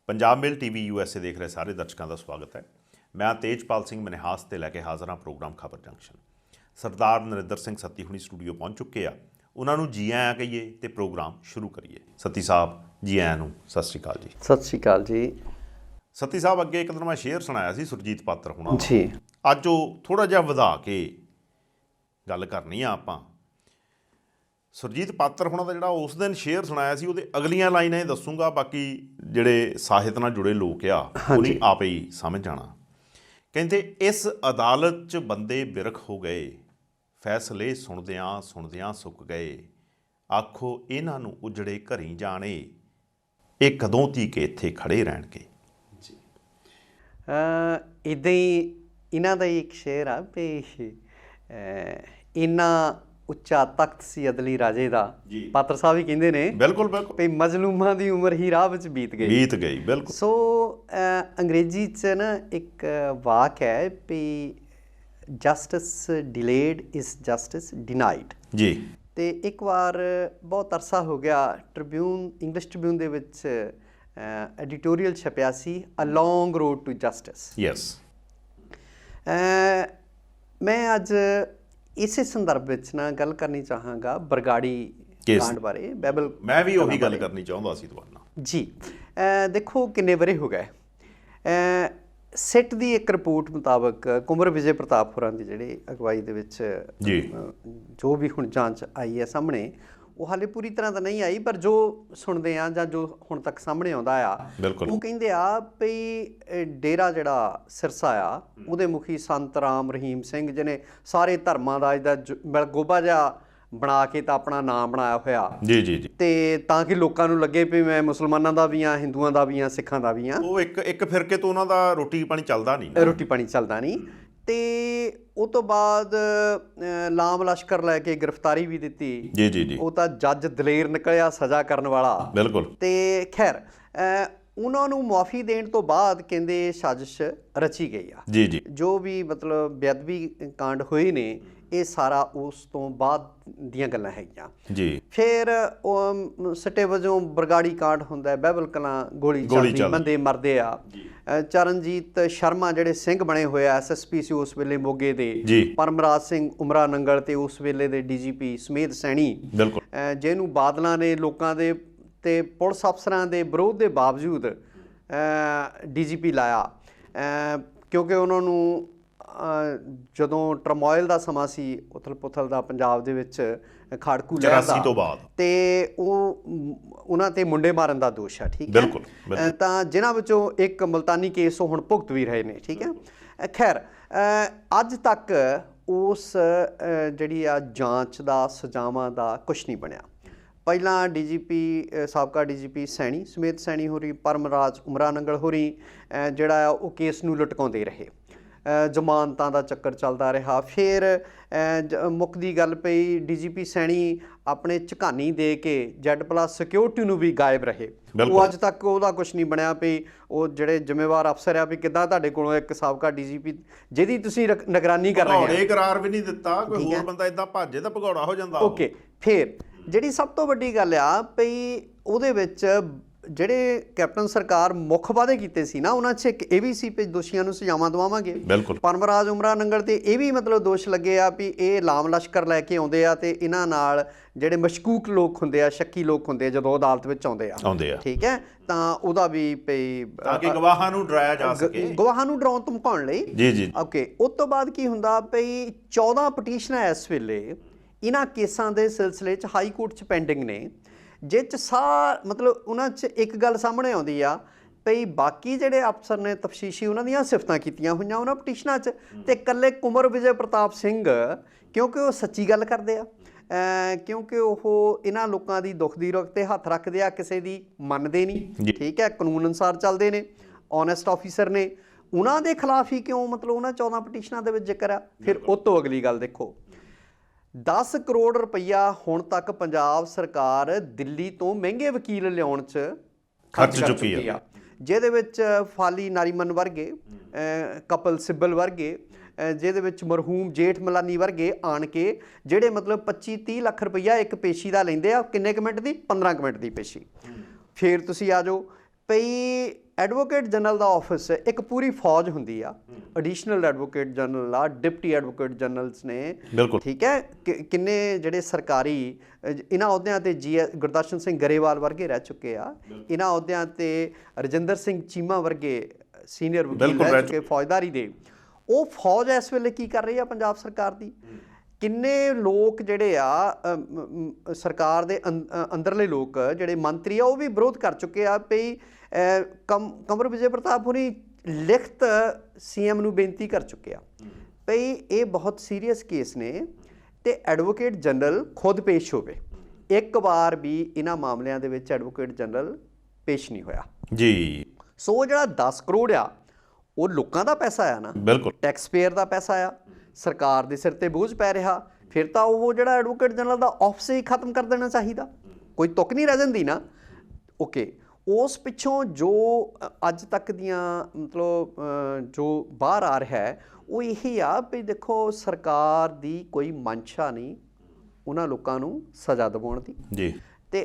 ਪੰਜਾਬ ਮੇਲ TV USA ਦੇਖ ਰਹੇ ਸਾਰੇ ਦਰਸ਼ਕਾਂ ਦਾ ਸਵਾਗਤ ਹੈ। ਮੈਂ ਤੇਜਪਾਲ ਸਿੰਘ ਮਨਿਹਾਸ ਤੇ ਲੈ ਕੇ ਹਾਜ਼ਰ ਹਾਂ ਪ੍ਰੋਗਰਾਮ ਖਬਰ ਜੰਕਸ਼ਨ। ਸਰਦਾਰ ਨਰਿੰਦਰ ਸਿੰਘ ਸੱਤੀ ਹੁਣੀ ਸਟੂਡੀਓ ਪਹੁੰਚ ਚੁੱਕੇ ਆ। ਉਹਨਾਂ ਨੂੰ ਜੀ ਆਇਆਂ ਕਹੀਏ ਤੇ ਪ੍ਰੋਗਰਾਮ ਸ਼ੁਰੂ ਕਰੀਏ। ਸੱਤੀ ਸਾਹਿਬ ਜੀ ਆਇਆਂ ਨੂੰ ਸਤਿ ਸ਼੍ਰੀ ਅਕਾਲ ਜੀ। ਸਤਿ ਸ਼੍ਰੀ ਅਕਾਲ ਜੀ। ਸੱਤੀ ਸਾਹਿਬ ਅੱਗੇ ਇੱਕ ਦਿਨ ਮੈਂ ਸ਼ੇਅਰ ਸੁਣਾਇਆ ਸੀ ਸੁਰਜੀਤ ਪਾਤਰ ਹੋਣਾ ਜੀ। ਅੱਜ ਉਹ ਥੋੜ੍ਹਾ ਜਿਹਾ ਵਧਾ ਕੇ ਗੱਲ ਕਰਨੀ ਆ ਆਪਾਂ। ਸੁਰਜੀਤ ਪਾਤਰ ਹੋਣਾ ਦਾ ਜਿਹੜਾ ਉਸ ਦਿਨ ਸ਼ੇਅਰ ਸੁਣਾਇਆ ਸੀ ਉਹਦੇ ਅਗਲੀਆਂ ਲਾਈਨਾਂ ਇਹ ਦੱਸੂਗਾ, ਬਾਕੀ ਜਿਹੜੇ ਸਾਹਿਤ ਨਾਲ ਜੁੜੇ ਲੋਕ ਆ ਉਹ ਨਹੀਂ ਆਪੇ ਹੀ ਸਮਝ ਜਾਣਾ। ਕਹਿੰਦੇ ਇਸ ਅਦਾਲਤ 'ਚ ਬੰਦੇ ਬਿਰਖ ਹੋ ਗਏ, ਫੈਸਲੇ ਸੁਣਦਿਆਂ ਸੁਣਦਿਆਂ ਸੁੱਕ ਗਏ, ਆਖੋ ਇਹਨਾਂ ਨੂੰ ਉਜੜੇ ਘਰੀਂ ਜਾਣੇ, ਇਹ ਕਦੋਂ ਤੀਕ ਇੱਥੇ ਖੜੇ ਰਹਿਣਗੇ। ਜੀ ਇੱਦਾਂ ਹੀ ਇਹਨਾਂ ਦਾ ਇੱਕ ਸ਼ੇਰ ਆ ਵੀ ਇੰਨਾ ਉੱਚਾ ਤਖਤ ਸੀ ਅਦਲੀ ਰਾਜੇ ਦਾ, ਪਾਤਰ ਸਾਹਿਬ ਹੀ ਕਹਿੰਦੇ ਨੇ ਬਿਲਕੁਲ ਬਿਲਕੁਲ ਵੀ ਮਜ਼ਲੂਮਾਂ ਦੀ ਉਮਰ ਹੀ ਰਾਹ ਵਿੱਚ ਬੀਤ ਗਈ ਬਿਲਕੁਲ। ਸੋ ਅੰਗਰੇਜ਼ੀ 'ਚ ਨਾ ਇੱਕ ਵਾਕ ਹੈ ਵੀ justice delayed is justice denied ਜੀ। ਅਤੇ ਇੱਕ ਵਾਰ ਬਹੁਤ ਅਰਸਾ ਹੋ ਗਿਆ ਟ੍ਰਿਬਿਊਨ, ਇੰਗਲਿਸ਼ ਟ੍ਰਿਬਿਊਨ ਦੇ ਵਿੱਚ ਐਡੀਟੋਰੀਅਲ ਛਪਿਆ ਸੀ a long road to justice. Yes. ਮੈਂ ਅੱਜ ਇਸੇ ਸੰਦਰਭ ਵਿੱਚ ਨਾ ਗੱਲ ਕਰਨੀ ਚਾਹਾਂਗਾ ਬਰਗਾੜੀ ਕਾਂਡ ਬਾਰੇ। ਬਾਈਬਲ ਮੈਂ ਵੀ ਉਹੀ ਗੱਲ ਕਰਨੀ ਚਾਹੁੰਦਾ ਸੀ ਤੁਹਾਡੇ ਨਾਲ ਜੀ। ਦੇਖੋ ਕਿੰਨੇ ਵਰ੍ਹੇ ਹੋ ਗਏ। ਸਿੱਟ ਦੀ ਇੱਕ ਰਿਪੋਰਟ ਮੁਤਾਬਕ ਕੁੰਵਰ ਵਿਜੇ ਪ੍ਰਤਾਪ ਹੋਰਾਂ ਦੀ ਜਿਹੜੀ ਅਗਵਾਈ ਦੇ ਵਿੱਚ ਜੋ ਵੀ ਹੁਣ ਜਾਂਚ ਆਈ ਹੈ ਸਾਹਮਣੇ, ਉਹ ਹਾਲੇ ਪੂਰੀ ਤਰ੍ਹਾਂ ਤਾਂ ਨਹੀਂ ਆਈ, ਪਰ ਜੋ ਸੁਣਦੇ ਆ ਜਾਂ ਜੋ ਹੁਣ ਤੱਕ ਸਾਹਮਣੇ ਆਉਂਦਾ ਆ ਉਹ ਕਹਿੰਦੇ ਆ ਵੀ ਡੇਰਾ ਜਿਹੜਾ ਸਿਰਸਾ ਆ ਉਹਦੇ ਮੁਖੀ ਸੰਤ ਰਾਮ ਰਹੀਮ ਸਿੰਘ ਜਿਹਨੇ ਸਾਰੇ ਧਰਮਾਂ ਦਾ ਇਹਦਾ ਗੋਬਾ ਜਿਹਾ ਬਣਾ ਕੇ ਤਾਂ ਆਪਣਾ ਨਾਮ ਬਣਾਇਆ ਹੋਇਆ ਜੀ ਤੇ ਤਾਂ ਕਿ ਲੋਕਾਂ ਨੂੰ ਲੱਗੇ ਵੀ ਮੈਂ ਮੁਸਲਮਾਨਾਂ ਦਾ ਵੀ ਹਾਂ, ਹਿੰਦੂਆਂ ਦਾ ਵੀ ਹਾਂ, ਸਿੱਖਾਂ ਦਾ ਵੀ ਹਾਂ। ਉਹ ਇੱਕ ਫਿਰਕੇ ਤੋਂ ਉਹਨਾਂ ਦਾ ਰੋਟੀ ਪਾਣੀ ਚੱਲਦਾ ਨਹੀਂ। ਤੇ ਉਹ ਤੋਂ ਬਾਅਦ ਲਾਮ ਲਸ਼ਕਰ ਲੈ ਕੇ ਗ੍ਰਿਫਤਾਰੀ ਵੀ ਦਿੱਤੀ ਜੀ। ਉਹ ਤਾਂ ਜੱਜ ਦਲੇਰ ਨਿਕਲਿਆ ਸਜ਼ਾ ਕਰਨ ਵਾਲਾ। ਬਿਲਕੁਲ। ਤੇ ਖੈਰ ਉਹਨਾਂ ਨੂੰ ਮੁਆਫੀ ਦੇਣ ਤੋਂ ਬਾਅਦ ਕਹਿੰਦੇ ਸਾਜ਼ਿਸ਼ ਰਚੀ ਗਈ ਆ ਜੀ। ਜੋ ਵੀ ਮਤਲਬ ਬੇਅਦਬੀ ਕਾਂਡ ਹੋਏ ਨੇ ਇਹ ਸਾਰਾ ਉਸ ਤੋਂ ਬਾਅਦ ਦੀਆਂ ਗੱਲਾਂ ਹੈਗੀਆਂ ਜੀ। ਫਿਰ ਉਹ ਸਿੱਟੇ ਵਜੋਂ ਬਰਗਾੜੀ ਕਾਂਡ ਹੁੰਦਾ, ਬਾਈਬਲ ਕਲਾਂ ਗੋਲੀ ਚੱਲਦੀ, ਬੰਦੇ ਮਰਦੇ ਆ। ਚਰਨਜੀਤ ਸ਼ਰਮਾ ਜਿਹੜੇ ਸਿੰਘ ਬਣੇ ਹੋਏ ਆ SSP ਸੀ ਉਸ ਵੇਲੇ ਮੋਗੇ ਦੇ, ਪਰਮਰਾਜ ਸਿੰਘ ਉਮਰਾ ਨੰਗਲ ਤੇ ਉਸ ਵੇਲੇ ਦੇ DGP ਸਮੇਧ ਸੈਣੀ, ਜਿਹਨੂੰ ਬਾਦਲਾਂ ਨੇ ਲੋਕਾਂ ਦੇ ਤੇ ਪੁਲਿਸ ਅਫਸਰਾਂ ਦੇ ਵਿਰੋਧ ਦੇ ਬਾਵਜੂਦ DGP ਲਾਇਆ, ਕਿਉਂਕਿ ਉਹਨਾਂ ਨੂੰ ਜਦੋਂ ਟਰਮੋਇਲ ਦਾ ਸਮਾਂ ਸੀ ਉਥਲ ਪੁਥਲ ਦਾ ਪੰਜਾਬ ਦੇ ਵਿੱਚ ਖਾੜਕੂ ਲਹਿਰ ਦਾ, ਤੇ ਉਹਨਾਂ ਤੇ ਮੁੰਡੇ ਮਾਰਨ ਦਾ ਦੋਸ਼ ਹੈ। ਠੀਕ ਹੈ। ਤਾਂ ਜਿਨ੍ਹਾਂ ਵਿੱਚੋਂ ਇੱਕ ਮੁਲਤਾਨੀ ਕੇਸ ਉਹ ਹੁਣ ਭੁਗਤ ਵੀ ਰਹੇ ਨੇ। ਠੀਕ ਹੈ। ਖੈਰ ਅੱਜ ਤੱਕ ਉਸ ਜਿਹੜੀ ਆ ਜਾਂਚ ਦਾ ਸਜ਼ਾਵਾਂ ਦਾ ਕੁਛ ਨਹੀਂ ਬਣਿਆ। ਪਹਿਲਾਂ DGP ਸਾਬਕਾ DGP ਸੈਣੀ ਸਮੇਤ ਸੈਣੀ ਹੋਰੀ, ਪਰਮਰਾਜ ਉਮਰਾ ਨੰਗਲ ਹੋਰੀ ਜਿਹੜਾ ਆ ਉਹ ਕੇਸ ਨੂੰ ਲਟਕਾਉਂਦੇ ਰਹੇ, ਜ਼ਮਾਨਤਾਂ ਦਾ ਚੱਕਰ ਚੱਲਦਾ ਰਿਹਾ। ਫਿਰ ਮੁੱਕਦੀ ਗੱਲ ਪਈ DGP ਸੈਣੀ ਆਪਣੇ ਝਕਾਨੀ ਦੇ ਕੇ Z+ ਸਿਕਿਉਰਿਟੀ ਨੂੰ ਵੀ ਗਾਇਬ ਰਹੇ। ਉਹ ਅੱਜ ਤੱਕ ਉਹਦਾ ਕੁਛ ਨਹੀਂ ਬਣਿਆ ਵੀ ਉਹ ਜਿਹੜੇ ਜ਼ਿੰਮੇਵਾਰ ਅਫਸਰ ਆ ਵੀ ਕਿੱਦਾਂ ਤੁਹਾਡੇ ਕੋਲੋਂ ਇੱਕ ਸਾਬਕਾ DGP ਜਿਹਦੀ ਤੁਸੀਂ ਨਿਗਰਾਨੀ ਕਰ ਰਹੇ ਹੋ ਕਰਾਰ ਵੀ ਨਹੀਂ ਦਿੱਤਾ, ਕੋਈ ਹੋਰ ਬੰਦਾ ਇਦਾਂ ਭਾਜੇ ਤਾਂ ਭਗੌੜਾ ਹੋ ਜਾਂਦਾ। ਓਕੇ। ਫਿਰ ਜਿਹੜੀ ਸਭ ਤੋਂ ਵੱਡੀ ਗੱਲ ਆ ਵੀ ਉਹਦੇ ਵਿੱਚ ਜਿਹੜੇ ਕੈਪਟਨ ਸਰਕਾਰ ਮੁੱਖ ਵਾਅਦੇ ਕੀਤੇ ਸੀ ਨਾ, ਉਹਨਾਂ 'ਚ ਇੱਕ ਇਹ ਵੀ ਸੀ ਵੀ ਦੋਸ਼ੀਆਂ ਨੂੰ ਸਜ਼ਾਵਾਂ ਦਵਾਵਾਂਗੇ। ਪਰਮਰਾਜ ਉਮਰਾ ਨੰਗਲ ਤੇ ਇਹ ਵੀ ਮਤਲਬ ਦੋਸ਼ ਲੱਗੇ ਆ ਵੀ ਇਹ ਲਾਮ ਲਸ਼ਕਰ ਲੈ ਕੇ ਆਉਂਦੇ ਆ ਤੇ ਇਹਨਾਂ ਨਾਲ ਜਿਹੜੇ ਮਸ਼ਕੂਕ ਲੋਕ ਹੁੰਦੇ ਆ, ਸ਼ੱਕੀ ਲੋਕ ਹੁੰਦੇ ਆ, ਜਦੋਂ ਅਦਾਲਤ ਵਿੱਚ ਆਉਂਦੇ ਆ। ਠੀਕ ਹੈ। ਤਾਂ ਉਹਦਾ ਵੀ ਤਾਂ ਕਿ ਗਵਾਹਾਂ ਨੂੰ ਡਰਾਇਆ ਜਾ ਸਕੇ, ਗਵਾਹਾਂ ਨੂੰ ਡਰਾਉਣ ਧਮਕਾਉਣ ਲਈ ਜੀ। ਓਕੇ। ਉਸ ਤੋਂ ਬਾਅਦ ਕੀ ਹੁੰਦਾ ਵੀ 14 ਪਟੀਸ਼ਨਾਂ ਇਸ ਵੇਲੇ ਇਹਨਾਂ ਕੇਸਾਂ ਦੇ ਸਿਲਸਿਲੇ 'ਚ ਹਾਈ ਕੋਰਟ 'ਚ ਪੈਂਡਿੰਗ ਨੇ, ਜਿਹ 'ਚ ਮਤਲਬ ਉਹਨਾਂ 'ਚ ਇੱਕ ਗੱਲ ਸਾਹਮਣੇ ਆਉਂਦੀ ਆ ਵੀ ਬਾਕੀ ਜਿਹੜੇ ਅਫਸਰ ਨੇ ਤਫਤੀਸ਼ੀ ਉਹਨਾਂ ਦੀਆਂ ਸਿਫਤਾਂ ਕੀਤੀਆਂ ਹੋਈਆਂ ਉਹਨਾਂ ਪਟੀਸ਼ਨਾਂ 'ਚ, ਤੇ ਇਕੱਲੇ ਕੁੰਵਰ ਵਿਜੇ ਪ੍ਰਤਾਪ ਸਿੰਘ ਕਿਉਂਕਿ ਉਹ ਸੱਚੀ ਗੱਲ ਕਰਦੇ ਆ, ਕਿਉਂਕਿ ਉਹ ਇਹਨਾਂ ਲੋਕਾਂ ਦੀ ਦੁੱਖ ਦੀ ਰੁੱਖ 'ਤੇ ਹੱਥ ਰੱਖਦੇ ਆ, ਕਿਸੇ ਦੀ ਮੰਨਦੇ ਨਹੀਂ। ਠੀਕ ਹੈ। ਕਾਨੂੰਨ ਅਨੁਸਾਰ ਚੱਲਦੇ ਨੇ, ਓਨੈਸਟ ਆਫੀਸਰ ਨੇ, ਉਹਨਾਂ ਦੇ ਖਿਲਾਫ ਹੀ ਕਿਉਂ ਮਤਲਬ ਉਹਨਾਂ 14 ਪਟੀਸ਼ਨਾਂ ਦੇ ਵਿੱਚ ਜ਼ਿਕਰ ਆ। ਫਿਰ ਉਹ ਤੋਂ ਅਗਲੀ ਗੱਲ ਦੇਖੋ, 10 ਕਰੋੜ ਰੁਪਈਆ ਹੁਣ ਤੱਕ ਪੰਜਾਬ ਸਰਕਾਰ ਦਿੱਲੀ ਤੋਂ ਮਹਿੰਗੇ ਵਕੀਲ ਲਿਆਉਣ 'ਚ ਖਰਚ ਚੁੱਕੀ ਆ, ਜਿਹਦੇ ਵਿੱਚ ਫਾਲੀ ਨਾਰੀਮਨ ਵਰਗੇ, ਕਪਲ ਸਿੱਬਲ ਵਰਗੇ, ਜਿਹਦੇ ਵਿੱਚ ਮਰਹੂਮ ਜੇਠ ਮਲਾਨੀ ਵਰਗੇ ਆਣ ਕੇ ਜਿਹੜੇ ਮਤਲਬ 25-30 ਲੱਖ ਰੁਪਈਆ ਇੱਕ ਪੇਸ਼ੀ ਦਾ ਲੈਂਦੇ ਆ। ਕਿੰਨੇ ਕੁ ਮਿੰਟ ਦੀ? 15 ਕੁ ਮਿੰਟ ਦੀ ਪੇਸ਼ੀ। ਫਿਰ ਤੁਸੀਂ ਆ ਜਾਓ ਪਈ ਐਡਵੋਕੇਟ ਜਨਰਲ ਦਾ ਆਫਿਸ ਇੱਕ ਪੂਰੀ ਫੌਜ ਹੁੰਦੀ ਆ, ਐਡੀਸ਼ਨਲ ਐਡਵੋਕੇਟ ਜਨਰਲ ਆ, ਡਿਪਟੀ ਐਡਵੋਕੇਟ ਜਨਰਲਸ ਨੇ, ਠੀਕ ਹੈ, ਕਿੰਨੇ ਜਿਹੜੇ ਸਰਕਾਰੀ ਇਹਨਾਂ ਅਹੁਦਿਆਂ ਤੇ ਗੁਰਦਰਸ਼ਨ ਸਿੰਘ ਗਰੇਵਾਲ ਵਰਗੇ ਰਹਿ ਚੁੱਕੇ ਆ, ਇਹਨਾਂ ਅਹੁਦਿਆਂ ਤੇ ਰਜਿੰਦਰ ਸਿੰਘ ਚੀਮਾ ਵਰਗੇ ਸੀਨੀਅਰ ਵਕੀਲ ਰਹਿ ਚੁੱਕੇ ਫੌਜਦਾਰੀ ਦੇ। ਉਹ ਫੌਜ ਇਸ ਵੇਲੇ ਕੀ ਕਰ ਰਹੀ ਆ ਪੰਜਾਬ ਸਰਕਾਰ ਦੀ? ਕਿੰਨੇ ਲੋਕ ਜਿਹੜੇ ਆ ਸਰਕਾਰ ਦੇ ਅੰਦਰਲੇ ਲੋਕ ਜਿਹੜੇ ਮੰਤਰੀ ਆ ਉਹ ਵੀ ਵਿਰੋਧ ਕਰ ਚੁੱਕੇ ਆ ਪਈ। ਕੰਵਰ ਵਿਜੇ ਪ੍ਰਤਾਪ ਹੋਣੀ ਲਿਖਤ CM ਨੂੰ ਬੇਨਤੀ ਕਰ ਚੁੱਕੇ ਆ ਭਈ ਇਹ ਬਹੁਤ ਸੀਰੀਅਸ ਕੇਸ ਨੇ ਤੇ ਐਡਵੋਕੇਟ ਜਨਰਲ ਖੁਦ ਪੇਸ਼ ਹੋਵੇ। ਇੱਕ ਵਾਰ ਵੀ ਇਹਨਾਂ ਮਾਮਲਿਆਂ ਦੇ ਵਿੱਚ ਐਡਵੋਕੇਟ ਜਨਰਲ ਪੇਸ਼ ਨਹੀਂ ਹੋਇਆ ਜੀ। ਸੋ ਜਿਹੜਾ 10 ਕਰੋੜ ਆ ਉਹ ਲੋਕਾਂ ਦਾ ਪੈਸਾ ਆ ਨਾ, ਬਿਲਕੁਲ ਟੈਕਸ ਪੇਅਰ ਦਾ ਪੈਸਾ ਆ, ਸਰਕਾਰ ਦੇ ਸਿਰ ਤੇ ਬੋਝ ਪੈ ਰਿਹਾ। ਫਿਰ ਤਾਂ ਉਹ ਜਿਹੜਾ ਐਡਵੋਕੇਟ ਜਨਰਲ ਦਾ ਆਫਿਸ ਹੀ ਖਤਮ ਕਰ ਦੇਣਾ ਚਾਹੀਦਾ, ਕੋਈ ਤੁੱਕ ਨਹੀਂ ਰਹਿ ਜਾਂਦੀ ਨਾ। ਓਕੇ, ਉਸ ਪਿੱਛੋਂ ਜੋ ਅੱਜ ਤੱਕ ਦੀਆਂ ਮਤਲਬ ਜੋ ਬਾਹਰ ਆ ਰਿਹਾ ਹੈ ਉਹ ਇਹੀ ਆ ਵੀ ਦੇਖੋ ਸਰਕਾਰ ਦੀ ਕੋਈ ਮਨਸ਼ਾ ਨਹੀਂ ਉਹਨਾਂ ਲੋਕਾਂ ਨੂੰ ਸਜ਼ਾ ਦਿਵਾਉਣ ਦੀ ਜੀ। ਤੇ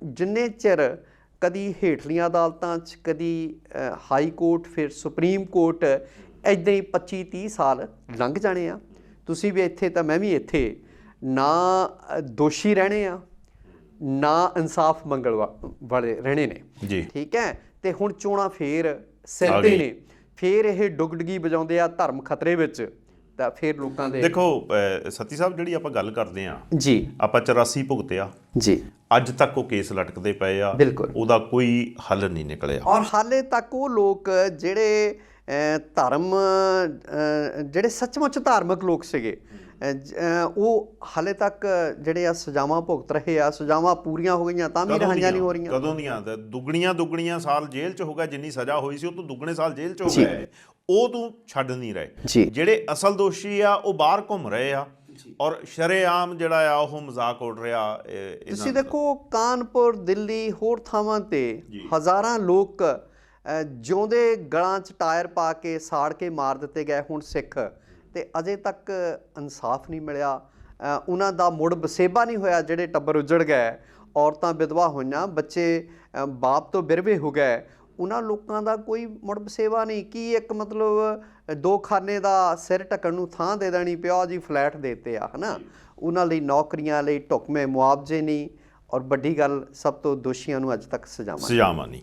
ਜਿੰਨੇ ਚਿਰ ਕਦੀ ਹੇਠਲੀਆਂ ਅਦਾਲਤਾਂ 'ਚ, ਕਦੀ ਹਾਈ ਕੋਰਟ, ਫਿਰ ਸੁਪਰੀਮ ਕੋਰਟ, ਇੱਦਾਂ ਹੀ 25-30 ਸਾਲ ਲੰਘ ਜਾਣੇ ਆ। ਤੁਸੀਂ ਵੀ ਇੱਥੇ ਤਾਂ ਮੈਂ ਵੀ ਇੱਥੇ, ਨਾ ਦੋਸ਼ੀ ਰਹਿਣੇ ਆ ਨਾ ਇਨਸਾਫ ਮੰਗਣ ਵਾਲੇ ਰਹਿਣੇ ਨੇ ਜੀ, ਠੀਕ ਹੈ। ਤੇ ਹੁਣ ਚੋਣਾਂ ਫੇਰ ਸਿਰ ਤੇ ਨੇ, ਫੇਰ ਇਹ ਡੁਗਡਗੀ ਵਜਾਉਂਦੇ ਆ ਧਰਮ ਖਤਰੇ ਵਿੱਚ, ਤਾਂ ਫੇਰ ਲੋਕਾਂ ਦੇ ਦੇਖੋ ਸਤੀ ਸਾਹਿਬ ਜਿਹੜੀ ਆਪਾਂ ਗੱਲ ਕਰਦੇ ਆ ਜੀ, ਆਪਾਂ 84 ਭੁਗਤਿਆ ਜੀ, ਅੱਜ ਤੱਕ ਉਹ ਕੇਸ ਲਟਕਦੇ ਪਏ ਆ, ਉਹਦਾ ਕੋਈ ਹੱਲ ਨਹੀਂ ਨਿਕਲਿਆ। ਔਰ ਹਾਲੇ ਤੱਕ ਉਹ ਲੋਕ ਜਿਹੜੇ ਧਰਮ ਜਿਹੜੇ ਸੱਚਮੁੱਚ ਧਾਰਮਿਕ ਲੋਕ ਸੀਗੇ ਉਹ ਹਾਲੇ ਤੱਕ ਜਿਹੜੇ ਆ ਸਜ਼ਾਵਾਂ ਭੁਗਤ ਰਹੇ ਆ। ਸਜ਼ਾਵਾਂ ਪੂਰੀਆਂ ਹੋ ਗਈਆਂ ਤਾਂ ਵੀ ਰਿਹਾਈਆਂ ਨਹੀਂ ਹੋ ਰਹੀਆਂ। ਕਦੋਂ ਦੀਆਂ? ਦੁੱਗਣੀਆਂ ਸਾਲ ਜੇਲ੍ਹ 'ਚ ਹੋ ਗਿਆ, ਜਿੰਨੀ ਸਜ਼ਾ ਹੋਈ ਸੀ ਉਹ ਤੋਂ ਦੁੱਗਣੇ ਸਾਲ ਜੇਲ੍ਹ 'ਚ ਹੋ ਗਏ, ਉਹ ਤੂੰ ਛੱਡ ਨਹੀਂ ਰਹੇ। ਜਿਹੜੇ ਅਸਲ ਦੋਸ਼ੀ ਆ ਉਹ ਬਾਹਰ ਘੁੰਮ ਰਹੇ ਆ ਔਰ ਸ਼ਰੇਆਮ ਜਿਹੜਾ ਆ ਉਹ ਮਜ਼ਾਕ ਉੱਡ ਰਿਹਾ। ਤੁਸੀਂ ਦੇਖੋ ਕਾਨਪੁਰ, ਦਿੱਲੀ, ਹੋਰ ਥਾਵਾਂ ਤੇ ਹਜ਼ਾਰਾਂ ਲੋਕ ਜਿਉਂਦੇ ਗਲਾਂ 'ਚ ਟਾਇਰ ਪਾ ਕੇ ਸਾੜ ਕੇ ਮਾਰ ਦਿੱਤੇ ਗਏ ਹੁਣ ਸਿੱਖ, ਤੇ ਅਜੇ ਤੱਕ ਇਨਸਾਫ ਨਹੀਂ ਮਿਲਿਆ। ਉਹਨਾਂ ਦਾ ਮੁੜ ਵਸੇਬਾ ਨਹੀਂ ਹੋਇਆ, ਜਿਹੜੇ ਟੱਬਰ ਉੱਜੜ ਗਏ, ਔਰਤਾਂ ਵਿਧਵਾ ਹੋਈਆਂ, ਬੱਚੇ ਬਾਪ ਤੋਂ ਬਿਰਵੇ ਹੋ ਗਏ, ਉਹਨਾਂ ਲੋਕਾਂ ਦਾ ਕੋਈ ਮੁੜ ਵਸੇਬਾ ਨਹੀਂ। ਕੀ ਇੱਕ ਮਤਲਬ 2 ਖਾਨੇ ਦਾ ਸਿਰ ਢੱਕਣ ਨੂੰ ਥਾਂ ਦੇ ਦੇਣੀ, ਪਿਓ ਜੀ ਫਲੈਟ ਦੇ ਦਿੱਤੇ ਆ, ਹੈ ਨਾ। ਉਹਨਾਂ ਲਈ ਨੌਕਰੀਆਂ ਲਈ ਢੁਕਵੇਂ ਮੁਆਵਜ਼ੇ ਨਹੀਂ, ਔਰ ਵੱਡੀ ਗੱਲ ਸਭ ਤੋਂ ਦੋਸ਼ੀਆਂ ਨੂੰ ਅੱਜ ਤੱਕ ਸਜ਼ਾਵਾਂ ਨਹੀਂ।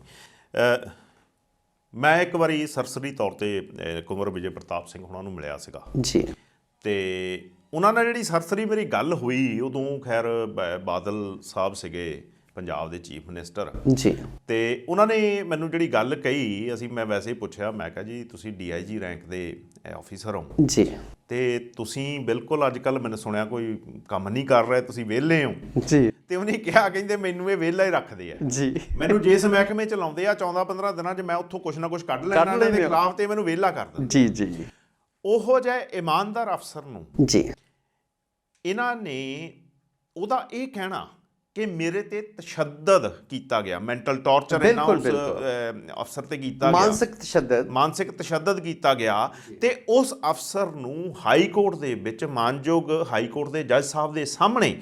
ਮੈਂ ਇੱਕ ਵਾਰੀ ਸਰਸਰੀ ਤੌਰ ਤੇ ਕੁੰਵਰ ਵਿਜੇ ਪ੍ਰਤਾਪ ਸਿੰਘ ਹੁਣਾਂ ਨੂੰ ਮਿਲਿਆ ਸੀਗਾ ਜੀ, ਤੇ ਉਹਨਾਂ ਨਾਲ ਜਿਹੜੀ ਸਰਸਰੀ ਮੇਰੀ ਗੱਲ ਹੋਈ, ਉਦੋਂ ਖੈਰ ਬਾਦਲ ਸਾਹਿਬ ਸੀਗੇ ਪੰਜਾਬ ਦੇ ਚੀਫ ਮਿਨਿਸਟਰ ਜੀ, ਤੇ ਉਹਨਾਂ ਨੇ ਮੈਨੂੰ ਜਿਹੜੀ ਗੱਲ ਕਹੀ, ਮੈਂ ਵੈਸੇ ਹੀ ਪੁੱਛਿਆ, ਮੈਂ ਕਿਹਾ ਜੀ ਤੁਸੀਂ DIG ਰੈਂਕ ਦੇ ਆਫੀਸਰ ਹੋ ਜੀ, ਤੇ ਤੁਸੀਂ ਬਿਲਕੁਲ ਅੱਜ ਕੱਲ੍ਹ ਮੈਨੂੰ ਸੁਣਿਆ ਕੋਈ ਕੰਮ ਨਹੀਂ ਕਰ ਰਹੇ, ਤੁਸੀਂ ਵਿਹਲੇ ਹੋ ਜੀ। ਤੇ ਉਹਨੇ ਕਿਹਾ, ਕਹਿੰਦੇ ਮੈਨੂੰ ਇਹ ਵਿਹਲਾ ਹੀ ਰੱਖਦੇ ਆ ਜੀ, ਮੈਨੂੰ ਜਿਸ ਮਹਿਕਮੇ ਚ ਲਾਉਂਦੇ ਆ 14-15 ਦਿਨਾਂ 'ਚ ਮੈਂ ਉੱਥੋਂ ਕੁਛ ਨਾ ਕੁਛ ਕੱਢ ਲੈਣਾ ਇਹਨਾਂ ਦੇ ਖਿਲਾਫ, ਤੇ ਮੈਨੂੰ ਵਿਹਲਾ ਕਰ ਦਿੰਦੇ ਜੀ ਜੀ। ਉਹੋ ਜਿਹੇ ਇਮਾਨਦਾਰ ਅਫਸਰ ਨੂੰ ਜੀ ਇਹਨਾਂ ਨੇ ਉਹਦਾ ਇਹ ਕਹਿਣਾ ਕਿ ਮੇਰੇ ਤੇ ਤਸ਼ੱਦਦ ਕੀਤਾ ਗਿਆ, ਮੈਂਟਲ ਟੌਰਚਰ ਇਹਨਾਂ ਉਸ ਅਫਸਰ ਤੇ ਕੀਤਾ ਗਿਆ, ਮਾਨਸਿਕ ਤਸ਼ੱਦਦ ਕੀਤਾ ਗਿਆ, ਤੇ ਉਸ ਅਫਸਰ ਨੂੰ ਹਾਈ ਕੋਰਟ ਦੇ ਵਿੱਚ, ਮਾਨਯੋਗ ਹਾਈ ਕੋਰਟ ਦੇ ਜੱਜ ਸਾਹਿਬ ਦੇ ਸਾਹਮਣੇ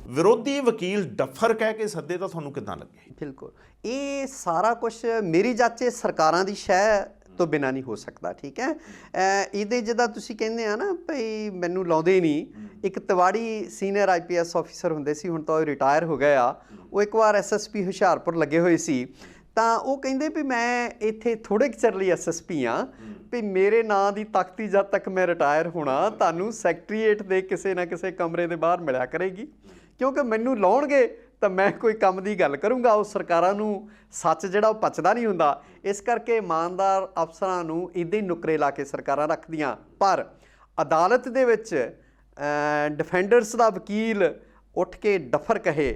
ਵਿਰੋਧੀ ਵਕੀਲ ਡੱਫਰ ਕਹਿ ਕੇ ਸੱਦੇ, ਤਾਂ ਤੁਹਾਨੂੰ ਕਿੱਦਾਂ ਲੱਗੇ? ਬਿਲਕੁਲ, ਇਹ ਸਾਰਾ ਕੁਛ ਮੇਰੀ ਜਾਚੇ ਸਰਕਾਰਾਂ ਦੀ ਸ਼ਹਿ ਤੋਂ ਬਿਨਾਂ ਨਹੀਂ ਹੋ ਸਕਦਾ, ਠੀਕ ਹੈ। ਇਹਦੇ ਜਿੱਦਾਂ ਤੁਸੀਂ ਕਹਿੰਦੇ ਆ ਨਾ ਭਈ ਮੈਨੂੰ ਲਾਉਂਦੇ ਨਹੀਂ, ਇੱਕ ਤਿਵਾੜੀ ਸੀਨੀਅਰ IPS ਆਫੀਸਰ ਹੁੰਦੇ ਸੀ, ਹੁਣ ਤਾਂ ਉਹ ਰਿਟਾਇਰ ਹੋ ਗਏ ਆ, ਉਹ ਇੱਕ ਵਾਰ SSP ਹੁਸ਼ਿਆਰਪੁਰ ਲੱਗੇ ਹੋਏ ਸੀ, ਤਾਂ ਉਹ ਕਹਿੰਦੇ ਵੀ ਮੈਂ ਇੱਥੇ ਥੋੜ੍ਹੇ ਕੁ ਚਿਰ ਲਈ SSP ਆ, ਵੀ ਮੇਰੇ ਨਾਂ ਦੀ ਤਖਤੀ ਜਦ ਤੱਕ ਮੈਂ ਰਿਟਾਇਰ ਹੋਣਾ ਤੁਹਾਨੂੰ ਸੈਕਟਰੀਏਟ ਦੇ ਕਿਸੇ ਨਾ ਕਿਸੇ ਕਮਰੇ ਦੇ ਬਾਹਰ ਮਿਲਿਆ ਕਰੇਗੀ, ਕਿਉਂਕਿ ਮੈਨੂੰ ਲਾਉਣਗੇ ਤਾਂ ਮੈਂ ਕੋਈ ਕੰਮ ਦੀ ਗੱਲ ਕਰੂੰਗਾ। ਉਹ ਸਰਕਾਰਾਂ ਨੂੰ ਸੱਚ ਜਿਹੜਾ ਉਹ ਪਚਦਾ ਨਹੀਂ ਹੁੰਦਾ, ਇਸ ਕਰਕੇ ਇਮਾਨਦਾਰ ਅਫਸਰਾਂ ਨੂੰ ਇੱਦਾਂ ਹੀ ਨੁਕਰੇ ਲਾ ਕੇ ਸਰਕਾਰਾਂ ਰੱਖਦੀਆਂ। ਪਰ ਅਦਾਲਤ ਦੇ ਵਿੱਚ ਡਿਫੈਂਡਰਸ ਦਾ ਵਕੀਲ ਉੱਠ ਕੇ ਡਫਰ ਕਹੇ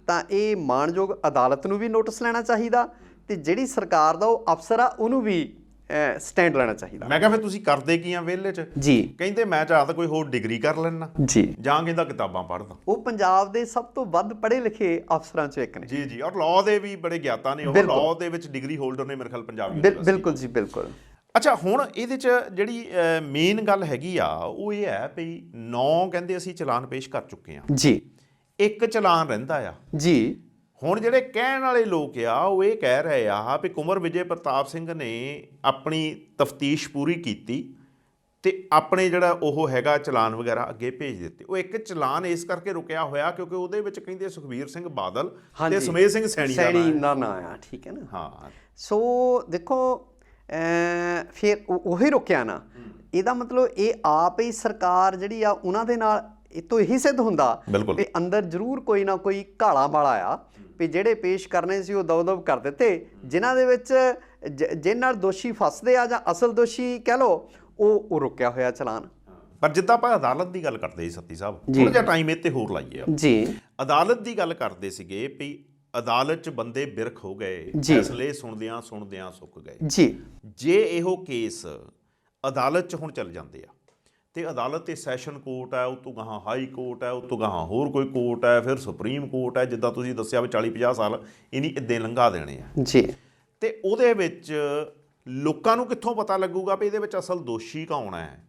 ਤਾਂ ਇਹ ਮਾਣਯੋਗ ਅਦਾਲਤ ਨੂੰ ਵੀ ਨੋਟਿਸ ਲੈਣਾ ਚਾਹੀਦਾ, ਤੇ ਜਿਹੜੀ ਸਰਕਾਰ ਦਾ ਉਹ ਅਫਸਰ ਆ ਉਹਨੂੰ ਵੀ ਸਟੈਂਡ ਲੈਣਾ ਚਾਹੀਦਾ। ਮੈਂ ਕਿਹਾ ਫਿਰ ਤੁਸੀਂ ਕਰਦੇ ਕੀ ਆ ਵਿਹਲੇ 'ਚ ਜੀ? ਕਹਿੰਦੇ ਮੈਂ ਚਾਹਤਾ ਕੋਈ ਹੋਰ ਡਿਗਰੀ ਕਰ ਲੈਣਾ ਜੀ, ਜਾਂ ਕਹਿੰਦਾ ਕਿਤਾਬਾਂ ਪੜ੍ਹਦਾ। ਉਹ ਪੰਜਾਬ ਦੇ ਸਭ ਤੋਂ ਵੱਧ ਪੜ੍ਹੇ ਲਿਖੇ ਅਫਸਰਾਂ 'ਚੋਂ ਇੱਕ ਨੇ ਜੀ ਜੀ, ਔਰ ਲਾਅ ਦੇ ਵੀ ਬੜੇ ਗਿਆਤਾ ਨੇ, ਉਹ ਲਾਅ ਦੇ ਵਿੱਚ ਡਿਗਰੀ ਹੋਲਡਰ ਨੇ ਮੇਰੇ ਖਿਆਲ ਪੰਜਾਬ। ਬਿਲਕੁਲ ਜੀ, ਬਿਲਕੁਲ। ਅੱਛਾ, ਹੁਣ ਇਹਦੇ 'ਚ ਜਿਹੜੀ ਮੇਨ ਗੱਲ ਹੈਗੀ ਆ ਉਹ ਇਹ ਹੈ ਵੀ 9 ਕਹਿੰਦੇ ਅਸੀਂ ਚਲਾਨ ਪੇਸ਼ ਕਰ ਚੁੱਕੇ ਹਾਂ ਜੀ, 1 ਚਲਾਨ ਰਹਿੰਦਾ ਆ ਜੀ, ਹੁਣ ਜਿਹੜੇ ਕਹਿਣ ਵਾਲੇ ਲੋਕ ਆ ਉਹ ਇਹ ਕਹਿ ਰਹੇ ਆ ਵੀ ਕੁੰਵਰ ਵਿਜੇ ਪ੍ਰਤਾਪ ਸਿੰਘ ਨੇ ਆਪਣੀ ਤਫਤੀਸ਼ ਪੂਰੀ ਕੀਤੀ ਤੇ ਆਪਣੇ ਜਿਹੜਾ ਉਹ ਹੈਗਾ ਚਲਾਨ ਵਗੈਰਾ ਅੱਗੇ ਭੇਜ ਦਿੱਤੇ। ਉਹ ਇੱਕ ਚਲਾਨ ਇਸ ਕਰਕੇ ਰੁਕਿਆ ਹੋਇਆ ਕਿਉਂਕਿ ਉਹਦੇ ਵਿੱਚ ਕਹਿੰਦੇ ਸੁਖਬੀਰ ਸਿੰਘ ਬਾਦਲ ਤੇ ਸੁਮੇਧ ਸਿੰਘ ਸੈਣੀ ਦਾ ਨਾਂ ਆ, ਠੀਕ ਹੈ ਨਾ। ਹਾਂ, ਸੋ ਦੇਖੋ ਫਿਰ ਉਹੀ ਰੁਕਿਆ ਨਾ, ਇਹਦਾ ਮਤਲਬ ਇਹ ਆਪ ਹੀ ਸਰਕਾਰ ਜਿਹੜੀ ਆ ਉਹਨਾਂ ਦੇ ਨਾਲ ਇਹ ਤੋਂ ਇਹੀ ਸਿੱਧ ਹੁੰਦਾ ਵੀ ਅੰਦਰ ਜ਼ਰੂਰ ਕੋਈ ਨਾ ਕੋਈ ਘਾਲਾ ਮਾਲਾ ਆ ਵੀ ਜਿਹੜੇ ਪੇਸ਼ ਕਰਨੇ ਸੀ ਉਹ ਦਬ-ਦਬ ਕਰ ਦਿੱਤੇ, ਜਿਨ੍ਹਾਂ ਦੇ ਵਿੱਚ ਜਿਹਨਾਂ ਨਾਲ ਦੋਸ਼ੀ ਫਸਦੇ ਆ ਜਾਂ ਅਸਲ ਦੋਸ਼ੀ ਕਹਿ ਲਓ ਉਹ ਰੁਕਿਆ ਹੋਇਆ ਚਲਾਨ। ਪਰ ਜਿੱਦਾਂ ਆਪਾਂ ਅਦਾਲਤ ਦੀ ਗੱਲ ਕਰਦੇ ਸੀ ਸੱਤੀ ਸਾਹਿਬ, ਥੋੜਾ ਜਿਹਾ ਟਾਈਮ ਇਹ ਤੇ ਹੋਰ ਲਾਈਏ ਜੀ। ਅਦਾਲਤ ਦੀ ਗੱਲ ਕਰਦੇ ਸੀਗੇ ਵੀ ਅਦਾਲਤ 'ਚ ਬੰਦੇ ਬਿਰਖ ਹੋ ਗਏ, ਫੈਸਲੇ ਸੁਣਦਿਆਂ ਸੁੱਕ ਗਏ ਜੀ। ਜੇ ਇਹੋ ਕੇਸ ਅਦਾਲਤ 'ਚ ਹੁਣ ਚੱਲ ਜਾਂਦੇ ਆ ਤੇ ਅਦਾਲਤ ਤੇ ਸੈਸ਼ਨ ਕੋਰਟ ਹੈ, ਉਹ ਤੋਂ ਗਾਹਾਂ ਹਾਈ ਕੋਰਟ ਹੈ, ਉਹ ਤੋਂ ਗਾਹਾਂ ਹੋਰ ਕੋਈ ਕੋਰਟ ਹੈ, ਫਿਰ ਸੁਪਰੀਮ ਕੋਰਟ ਹੈ, ਜਿੱਦਾਂ ਤੁਸੀਂ ਦੱਸਿਆ ਵੀ 40-50 ਸਾਲ ਇਹਨੀ ਇੱਦਾਂ ਲੰਘਾ ਦੇਣੇ ਆ ਜੀ। ਤੇ ਉਹਦੇ ਵਿੱਚ ਲੋਕਾਂ ਨੂੰ ਕਿੱਥੋਂ ਪਤਾ ਲੱਗੂਗਾ ਵੀ ਇਹਦੇ ਵਿੱਚ ਅਸਲ ਦੋਸ਼ੀ ਕੌਣ ਹੈ?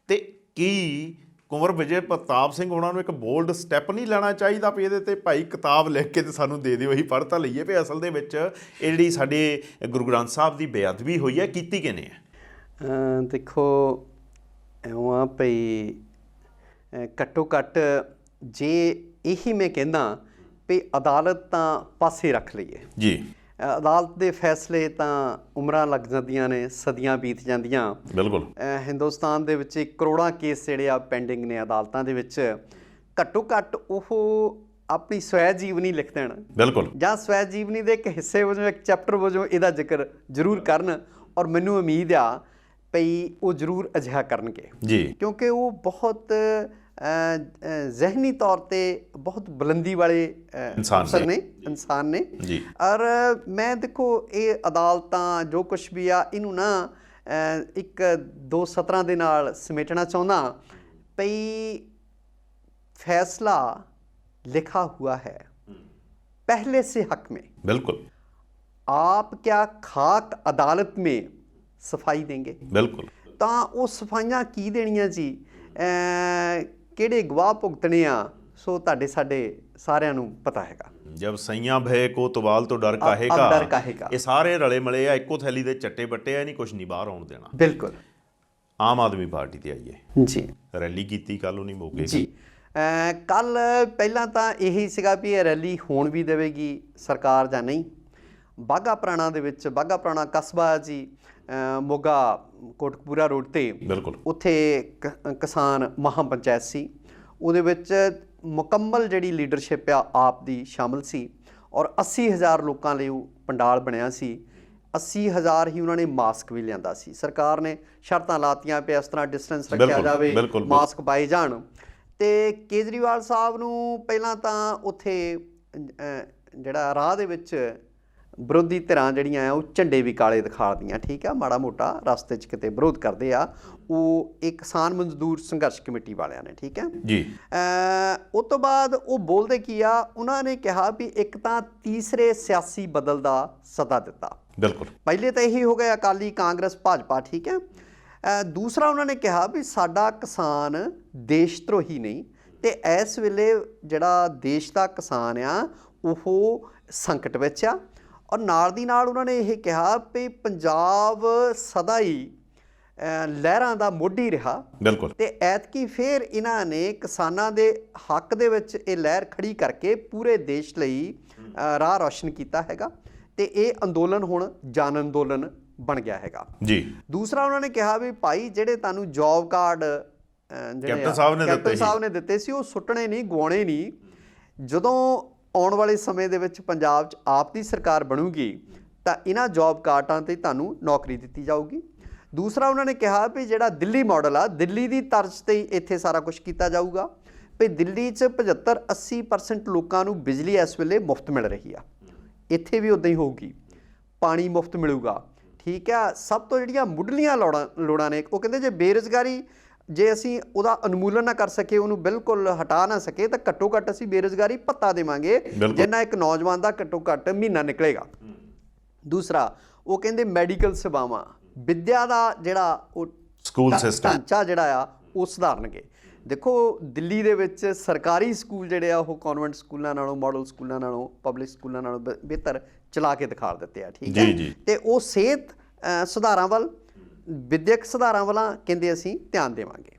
ਤੇ ਕੀ ਕੁੰਵਰ ਵਿਜੇ ਪ੍ਰਤਾਪ ਸਿੰਘ ਉਹਨਾਂ ਨੂੰ ਇੱਕ ਬੋਲਡ ਸਟੈਪ ਨਹੀਂ ਲੈਣਾ ਚਾਹੀਦਾ ਵੀ ਇਹਦੇ ਤੇ ਭਾਈ ਕਿਤਾਬ ਲਿਖ ਕੇ ਤੇ ਸਾਨੂੰ ਦੇ ਦਿਓ, ਅਸੀਂ ਪੜ੍ਹ ਤਾਂ ਲਈਏ ਵੀ ਅਸਲ ਦੇ ਵਿੱਚ ਇਹ ਜਿਹੜੀ ਸਾਡੇ ਗੁਰੂ ਗ੍ਰੰਥ ਸਾਹਿਬ ਦੀ ਬੇਅਦਬੀ ਹੋਈ ਹੈ ਕੀਤੀ ਕਿਨੇ ਹੈ? ਦੇਖੋ ਇਉਂ ਆ ਭਈ ਘੱਟੋ ਘੱਟ ਜੇ ਇਹੀ ਮੈਂ ਕਹਿੰਦਾ ਵੀ ਅਦਾਲਤ ਤਾਂ ਪਾਸੇ ਰੱਖ ਲਈਏ ਜੀ, ਅਦਾਲਤ ਦੇ ਫੈਸਲੇ ਤਾਂ ਉਮਰਾਂ ਲੱਗ ਜਾਂਦੀਆਂ ਨੇ, ਸਦੀਆਂ ਬੀਤ ਜਾਂਦੀਆਂ। ਬਿਲਕੁਲ ਹਿੰਦੁਸਤਾਨ ਦੇ ਵਿੱਚ ਕਰੋੜਾਂ ਕੇਸ ਜਿਹੜੇ ਆ ਪੈਂਡਿੰਗ ਨੇ ਅਦਾਲਤਾਂ ਦੇ ਵਿੱਚ, ਘੱਟੋ ਘੱਟ ਉਹ ਆਪਣੀ ਸਵੈ ਜੀਵਨੀ ਲਿਖ ਦੇਣ, ਬਿਲਕੁਲ, ਜਾਂ ਸਵੈ ਜੀਵਨੀ ਦੇ ਇੱਕ ਹਿੱਸੇ ਵਜੋਂ, ਇੱਕ ਚੈਪਟਰ ਵਜੋਂ ਇਹਦਾ ਜ਼ਿਕਰ ਜ਼ਰੂਰ ਕਰਨ। ਔਰ ਮੈਨੂੰ ਉਮੀਦ ਆ ਭਈ ਉਹ ਜ਼ਰੂਰ ਅਜਿਹਾ ਕਰਨਗੇ ਜੀ, ਕਿਉਂਕਿ ਉਹ ਬਹੁਤ ਜ਼ਹਿਨੀ ਤੌਰ ਤੇ ਬਹੁਤ ਬੁਲੰਦੀ ਵਾਲੇ ਇਨਸਾਨ ਨੇ ਜੀ। ਔਰ ਮੈਂ ਦੇਖੋ ਇਹ ਅਦਾਲਤਾਂ ਜੋ ਕੁਛ ਵੀ ਆ ਇਹਨੂੰ ਨਾ ਇੱਕ ਦੋ ਸਤਰਾਂ ਦੇ ਨਾਲ ਸਮੇਟਣਾ ਚਾਹੁੰਦਾ ਭਈ फैसला लिखा हुआ है पहले से हक में, बिल्कुल। आप क्या खाक अदालत में सफाई देंगे? बिल्कुल। तो वो सफाइयां की देनियां जी, किहड़े गवाह भुगतने आ, सो तुहाडे साडे सारिਆਂ ਨੂੰ पता हैगा। जब सैयां भय को तवाल तो डर काहेगा, ये सारे रले मले आ, इक्को थैली दे चट्टे बट्टे आ, नहीं कुछ नहीं बाहर आउण देना। बिल्कुल। आम आदमी पार्टी ते आईए जी, रैली कीती कल नहीं मोगे जी। ਕੱਲ ਪਹਿਲਾਂ ਤਾਂ ਇਹੀ ਸੀਗਾ ਵੀ ਇਹ ਰੈਲੀ ਹੋਣ ਵੀ ਦੇਵੇਗੀ ਸਰਕਾਰ ਜਾਂ ਨਹੀਂ। ਬਾਘਾ ਪੁਰਾਣਾ ਦੇ ਵਿੱਚ, ਬਾਘਾ ਪੁਰਾਣਾ ਕਸਬਾ ਜੀ ਮੋਗਾ ਕੋਟਕਪੂਰਾ ਰੋਡ ਤੇ, ਬਿਲਕੁਲ, ਉੱਥੇ ਕਿਸਾਨ ਮਹਾਂ ਪੰਚਾਇਤ ਸੀ। ਉਹਦੇ ਵਿੱਚ ਮੁਕੰਮਲ ਜਿਹੜੀ ਲੀਡਰਸ਼ਿਪ ਆ ਆਪ ਦੀ ਸ਼ਾਮਲ ਸੀ ਔਰ 80,000 ਲੋਕਾਂ ਲਈ ਉਹ ਪੰਡਾਲ ਬਣਿਆ ਸੀ। 80,000 ਹੀ ਉਹਨਾਂ ਨੇ ਮਾਸਕ ਵੀ ਲਿਆਂਦਾ ਸੀ। ਸਰਕਾਰ ਨੇ ਸ਼ਰਤਾਂ ਲਾਤੀਆਂ ਵੀ ਇਸ ਤਰ੍ਹਾਂ ਡਿਸਟੈਂਸ ਰੱਖਿਆ ਜਾਵੇ, ਮਾਸਕ ਪਾਏ ਜਾਣ। ਤੇ ਕੇਜਰੀਵਾਲ ਸਾਹਿਬ ਨੂੰ ਪਹਿਲਾਂ ਤਾਂ ਉੱਥੇ ਜਿਹੜਾ ਰਾਹ ਦੇ ਵਿੱਚ ਵਿਰੋਧੀ ਧਿਰਾਂ ਜਿਹੜੀਆਂ ਆ ਉਹ ਝੰਡੇ ਵੀ ਕਾਲੇ ਦਿਖਾਉਂਦੀਆਂ, ਠੀਕ ਆ, ਮਾੜਾ ਮੋਟਾ ਰਸਤੇ 'ਚ ਕਿਤੇ ਵਿਰੋਧ ਕਰਦੇ ਆ, ਉਹ ਇੱਕ ਕਿਸਾਨ ਮਜ਼ਦੂਰ ਸੰਘਰਸ਼ ਕਮੇਟੀ ਵਾਲਿਆਂ ਨੇ, ਠੀਕ ਹੈ ਜੀ। ਉਸ ਤੋਂ ਬਾਅਦ ਉਹ ਬੋਲਦੇ ਕੀ ਆ, ਉਹਨਾਂ ਨੇ ਕਿਹਾ ਵੀ ਇੱਕ ਤਾਂ ਤੀਸਰੇ ਸਿਆਸੀ ਬਦਲ ਦਾ ਸੱਦਾ ਦਿੱਤਾ। ਬਿਲਕੁਲ, ਪਹਿਲੇ ਤਾਂ ਇਹੀ ਹੋ ਗਿਆ ਅਕਾਲੀ, ਕਾਂਗਰਸ, ਭਾਜਪਾ, ਠੀਕ ਹੈ। ਦੂਸਰਾ ਉਹਨਾਂ ਨੇ ਕਿਹਾ ਵੀ ਸਾਡਾ ਕਿਸਾਨ ਦੇਸ਼ ਧਰੋਹੀ ਨਹੀਂ, ਤੇ ਇਸ ਵੇਲੇ ਜਿਹੜਾ ਦੇਸ਼ ਦਾ ਕਿਸਾਨ ਆ ਉਹ ਸੰਕਟ ਵਿੱਚ ਆ। ਔਰ ਨਾਲ ਦੀ ਨਾਲ ਉਹਨਾਂ ਨੇ ਇਹ ਕਿਹਾ ਵੀ ਪੰਜਾਬ ਸਦਾ ਹੀ ਲਹਿਰਾਂ ਦਾ ਮੋਢੀ ਰਿਹਾ। ਬਿਲਕੁਲ। ਤੇ ਐਤਕੀ ਫਿਰ ਇਹਨਾਂ ਨੇ ਕਿਸਾਨਾਂ ਦੇ ਹੱਕ ਦੇ ਵਿੱਚ ਇਹ ਲਹਿਰ ਖੜੀ ਕਰਕੇ ਪੂਰੇ ਦੇਸ਼ ਲਈ ਰਾਹ ਰੌਸ਼ਨ ਕੀਤਾ ਹੈਗਾ, ਤੇ ਇਹ ਅੰਦੋਲਨ ਹੁਣ ਜਨ ਅੰਦੋਲਨ ਬਣ ਗਿਆ ਹੈਗਾ ਜੀ। ਦੂਸਰਾ ਉਹਨਾਂ ਨੇ ਕਿਹਾ ਵੀ ਭਾਈ ਜਿਹੜੇ ਤੁਹਾਨੂੰ ਜੌਬ ਕਾਰਡ ਕੈਪਟਨ ਸਾਹਿਬ ਨੇ ਦਿੱਤੇ ਸੀ ਉਹ ਸੁੱਟਣੇ ਨਹੀਂ, ਗਵਾਉਣੇ ਨਹੀਂ। ਜਦੋਂ ਆਉਣ ਵਾਲੇ ਸਮੇਂ ਦੇ ਵਿੱਚ ਪੰਜਾਬ 'ਚ ਆਪ ਦੀ ਸਰਕਾਰ ਬਣੂਗੀ ਤਾਂ ਇਹਨਾਂ ਜੌਬ ਕਾਰਡਾਂ ਤੇ ਤੁਹਾਨੂੰ ਨੌਕਰੀ ਦਿੱਤੀ ਜਾਊਗੀ। ਦੂਸਰਾ ਉਹਨਾਂ ਨੇ ਕਿਹਾ ਵੀ ਜਿਹੜਾ ਦਿੱਲੀ ਮਾਡਲ ਆ, ਦਿੱਲੀ ਦੀ ਤਰਜ਼ 'ਤੇ ਇੱਥੇ ਸਾਰਾ ਕੁਛ ਕੀਤਾ ਜਾਊਗਾ। ਵੀ ਦਿੱਲੀ 'ਚ 75-80% ਲੋਕਾਂ ਨੂੰ ਬਿਜਲੀ ਇਸ ਵੇਲੇ ਮੁਫਤ ਮਿਲ ਰਹੀ ਆ, ਇੱਥੇ ਵੀ ਉੱਦਾਂ ਹੀ ਹੋਊਗੀ। ਪਾਣੀ ਮੁਫਤ ਮਿਲੂਗਾ, ਠੀਕ ਆ। ਸਭ ਤੋਂ ਜਿਹੜੀਆਂ ਮੁੱਢਲੀਆਂ ਲੋੜਾਂ ਨੇ, ਉਹ ਕਹਿੰਦੇ ਜੇ ਬੇਰੁਜ਼ਗਾਰੀ ਜੇ ਅਸੀਂ ਉਹਦਾ ਉਨਮੂਲਨ ਨਾ ਕਰ ਸਕੇ, ਉਹਨੂੰ ਬਿਲਕੁਲ ਹਟਾ ਨਾ ਸਕੇ, ਤਾਂ ਘੱਟੋ ਘੱਟ ਅਸੀਂ ਬੇਰੁਜ਼ਗਾਰੀ ਭੱਤਾ ਦੇਵਾਂਗੇ, ਜਿੰਨਾ ਇੱਕ ਨੌਜਵਾਨ ਦਾ ਘੱਟੋ ਘੱਟ ਮਹੀਨਾ ਨਿਕਲੇਗਾ। ਦੂਸਰਾ ਉਹ ਕਹਿੰਦੇ ਮੈਡੀਕਲ ਸੇਵਾਵਾਂ, ਵਿੱਦਿਆ ਦਾ ਜਿਹੜਾ ਉਹ ਸਕੂਲ ਸਿਸਟਮ ਢਾਂਚਾ ਜਿਹੜਾ ਆ ਉਹ ਸੁਧਾਰਨਗੇ। ਦੇਖੋ ਦਿੱਲੀ ਦੇ ਵਿੱਚ ਸਰਕਾਰੀ ਸਕੂਲ ਜਿਹੜੇ ਆ ਉਹ ਕਨਵੈਂਟ ਸਕੂਲਾਂ ਨਾਲੋਂ, ਮਾਡਲ ਸਕੂਲਾਂ ਨਾਲੋਂ, ਪਬਲਿਕ ਸਕੂਲਾਂ ਨਾਲੋਂ ਬਿਹਤਰ ਚਲਾ ਕੇ ਦਿਖਾ ਦਿੱਤੇ ਆ, ਠੀਕ ਹੈ। ਤੇ ਉਹ ਸਿਹਤ ਸੁਧਾਰਾਂ ਵੱਲ, ਵਿਦਿਅਕ ਸੁਧਾਰਾਂ ਵੱਲ ਕਹਿੰਦੇ ਅਸੀਂ ਧਿਆਨ ਦੇਵਾਂਗੇ।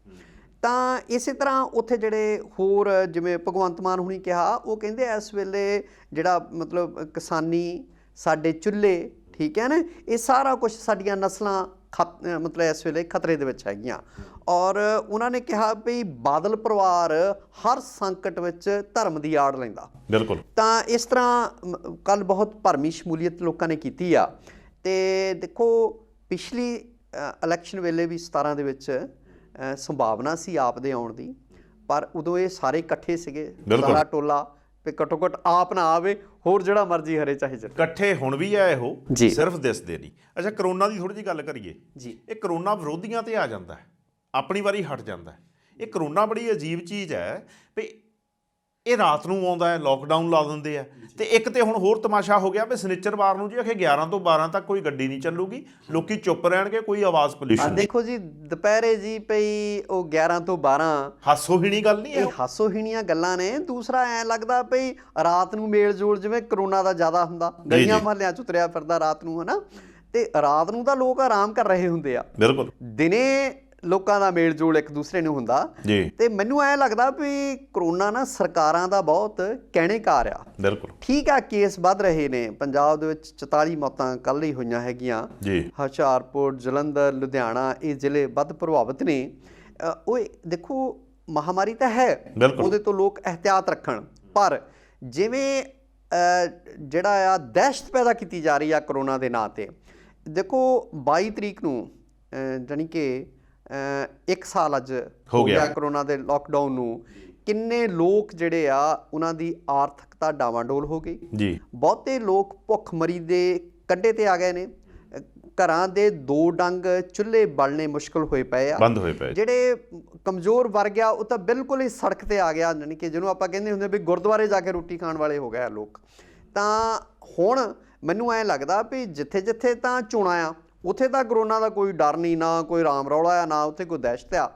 ਤਾਂ ਇਸੇ ਤਰ੍ਹਾਂ ਉੱਥੇ ਜਿਹੜੇ ਹੋਰ ਜਿਵੇਂ ਭਗਵੰਤ ਮਾਨ ਹੁਣੀ ਕਿਹਾ, ਉਹ ਕਹਿੰਦੇ ਇਸ ਵੇਲੇ ਜਿਹੜਾ ਮਤਲਬ ਕਿਸਾਨੀ, ਸਾਡੇ ਚੁੱਲ੍ਹੇ, ਠੀਕ ਹੈ ਨਾ, ਇਹ ਸਾਰਾ ਕੁਛ ਸਾਡੀਆਂ ਨਸਲਾਂ ਮਤਲਬ ਇਸ ਵੇਲੇ ਖਤਰੇ ਦੇ ਵਿੱਚ ਹੈਗੀਆਂ। ਔਰ ਉਹਨਾਂ ਨੇ ਕਿਹਾ ਵੀ ਬਾਦਲ ਪਰਿਵਾਰ ਹਰ ਸੰਕਟ ਵਿੱਚ ਧਰਮ ਦੀ ਆੜ ਲੈਂਦਾ। ਬਿਲਕੁਲ। ਤਾਂ ਇਸ ਤਰ੍ਹਾਂ ਕੱਲ੍ਹ ਬਹੁਤ ਭਰਮੀ ਸ਼ਮੂਲੀਅਤ ਲੋਕਾਂ ਨੇ ਕੀਤੀ ਆ। ਅਤੇ ਦੇਖੋ ਪਿਛਲੀ ਇਲੈਕਸ਼ਨ ਵੇਲੇ ਵੀ 17 ਦੇ ਵਿੱਚ ਸੰਭਾਵਨਾ ਸੀ ਆਪ ਦੇ ਆਉਣ ਦੀ, ਪਰ ਉਦੋਂ ਇਹ ਸਾਰੇ ਇਕੱਠੇ ਸੀਗੇ, ਸਾਰਾ ਟੋਲਾ, ਵੀ ਘੱਟੋ ਘੱਟ ਆਪ ਨਾ ਆਵੇ, ਹੋਰ ਜਿਹੜਾ ਮਰਜ਼ੀ ਹਰੇ ਚਾਹੇ ਜਿੱਤੇ। ਇਕੱਠੇ ਹੁਣ ਵੀ ਆ ਇਹੋ, ਸਿਰਫ ਦਿਸਦੇ ਨਹੀਂ। ਅੱਛਾ, ਕਰੋਨਾ ਦੀ ਥੋੜ੍ਹੀ ਜਿਹੀ ਗੱਲ ਕਰੀਏ ਜੀ। ਇਹ ਕਰੋਨਾ ਵਿਰੋਧੀਆਂ ਤੇ ਆ ਜਾਂਦਾ ਹੈ, ਆਪਣੀ ਵਾਰੀ ਹਟ ਜਾਂਦਾ ਹੈ। ਇਹ ਕਰੋਨਾ ਬੜੀ ਅਜੀਬ ਚੀਜ਼ ਹੈ ਵੀ ਇਹ ਰਾਤ ਨੂੰ ਆਉਂਦਾ ਹੈ, ਲੋਕਡਾਊਨ ਲਾ ਦਿੰਦੇ ਆ। ਤੇ ਇੱਕ ਤੇ ਹੁਣ ਹੋਰ ਤਮਾਸ਼ਾ ਹੋ ਗਿਆ ਵੀ ਸ਼ਨਿਚਰਵਾਰ ਨੂੰ ਜੀ ਆਖੇ 11 ਤੋਂ 12 ਤੱਕ ਕੋਈ ਗੱਡੀ ਨਹੀਂ ਚੱਲੂਗੀ, ਲੋਕੀ ਚੁੱਪ ਰਹਿਣਗੇ, ਕੋਈ ਆਵਾਜ਼ ਪੋਲਿਊਸ਼ਨ। ਦੇਖੋ ਜੀ ਦੁਪਹਿਰੇ ਜੀ ਪਈ ਉਹ 11 ਤੋਂ 12 ਹਾਸੋਹੀਣੀ ਗੱਲ ਨਹੀਂ, ਇਹ ਹਾਸੋਹੀਣੀਆਂ ਗੱਲਾਂ ਨੇ। ਦੂਸਰਾ ਐਂ ਲੱਗਦਾ ਪਈ ਰਾਤ ਨੂੰ ਮੇਲ ਜੋਲ ਜਿਵੇਂ ਕਰੋਨਾ ਦਾ ਜ਼ਿਆਦਾ ਹੁੰਦਾ, ਗਲੀਆਂ ਮੁਹੱਲਿਆਂ 'ਚ ਤੁਰਿਆ ਫਿਰਦਾ ਰਾਤ ਨੂੰ, ਹੈ ਨਾ। ਤੇ ਰਾਤ ਨੂੰ ਤਾਂ ਲੋਕ ਆਰਾਮ ਕਰ ਰਹੇ ਹੁੰਦੇ ਆ, ਬਿਲਕੁਲ। ਦਿਨੇ ਲੋਕਾਂ ਦਾ ਮੇਲ ਜੋਲ ਇੱਕ ਦੂਸਰੇ ਨੂੰ ਹੁੰਦਾ। ਤੇ ਮੈਨੂੰ ਐਂ ਲੱਗਦਾ ਵੀ ਕਰੋਨਾ ਨਾ ਸਰਕਾਰਾਂ ਦਾ ਬਹੁਤ ਕਹਿਣੇ ਕਾਰ ਆ। ਬਿਲਕੁਲ ਠੀਕ ਆ, ਕੇਸ ਵੱਧ ਰਹੇ ਨੇ। ਪੰਜਾਬ ਦੇ ਵਿੱਚ 44 ਮੌਤਾਂ ਕੱਲ੍ਹ ਹੀ ਹੋਈਆਂ ਹੈਗੀਆਂ। ਹੁਸ਼ਿਆਰਪੁਰ, ਜਲੰਧਰ, ਲੁਧਿਆਣਾ, ਇਹ ਜ਼ਿਲ੍ਹੇ ਵੱਧ ਪ੍ਰਭਾਵਿਤ ਨੇ। ਉਹ ਦੇਖੋ ਮਹਾਮਾਰੀ ਤਾਂ ਹੈ, ਉਹਦੇ ਤੋਂ ਲੋਕ ਇਹਤਿਆਤ ਰੱਖਣ, ਪਰ ਜਿਵੇਂ ਜਿਹੜਾ ਆ ਦਹਿਸ਼ਤ ਪੈਦਾ ਕੀਤੀ ਜਾ ਰਹੀ ਆ ਕਰੋਨਾ ਦੇ ਨਾਂ 'ਤੇ। ਦੇਖੋ 22 ਤਰੀਕ ਨੂੰ ਜਾਣੀ ਕਿ 1 ਸਾਲ ਅੱਜ ਹੋ ਗਿਆ ਕਰੋਨਾ ਦੇ ਲੋਕਡਾਊਨ ਨੂੰ। ਕਿੰਨੇ ਲੋਕ ਜਿਹੜੇ ਆ ਉਹਨਾਂ ਦੀ ਆਰਥਿਕਤਾ ਡਾਵਾਂਡੋਲ ਹੋ ਗਈ ਜੀ। ਬਹੁਤੇ ਲੋਕ ਭੁੱਖਮਰੀ ਦੇ ਕੰਢੇ 'ਤੇ ਆ ਗਏ ਨੇ। ਘਰਾਂ ਦੇ 2 ਡੰਗ ਚੁੱਲ੍ਹੇ ਬਾਲਣੇ ਮੁਸ਼ਕਿਲ ਹੋਏ ਪਏ ਆ, ਬੰਦ ਹੋਏ ਪਏ। ਜਿਹੜੇ ਕਮਜ਼ੋਰ ਵਰਗ ਆ ਉਹ ਤਾਂ ਬਿਲਕੁਲ ਹੀ ਸੜਕ 'ਤੇ ਆ ਗਿਆ, ਯਾਨੀ ਕਿ ਜਿਹਨੂੰ ਆਪਾਂ ਕਹਿੰਦੇ ਹੁੰਦੇ ਵੀ ਗੁਰਦੁਆਰੇ ਜਾ ਕੇ ਰੋਟੀ ਖਾਣ ਵਾਲੇ ਹੋ ਗਏ ਆ ਲੋਕ। ਤਾਂ ਹੁਣ ਮੈਨੂੰ ਐਂ ਲੱਗਦਾ ਵੀ ਜਿੱਥੇ ਜਿੱਥੇ ਤਾਂ ਚੋਣਾਂ ਆ ਉੱਥੇ ਤਾਂ ਕਰੋਨਾ ਦਾ ਕੋਈ ਡਰ ਨਹੀਂ, ਨਾ ਕੋਈ ਰਾਮ ਰੌਲਾ ਆ, ਨਾ ਉੱਥੇ ਕੋਈ ਦਹਿਸ਼ਤ ਆ।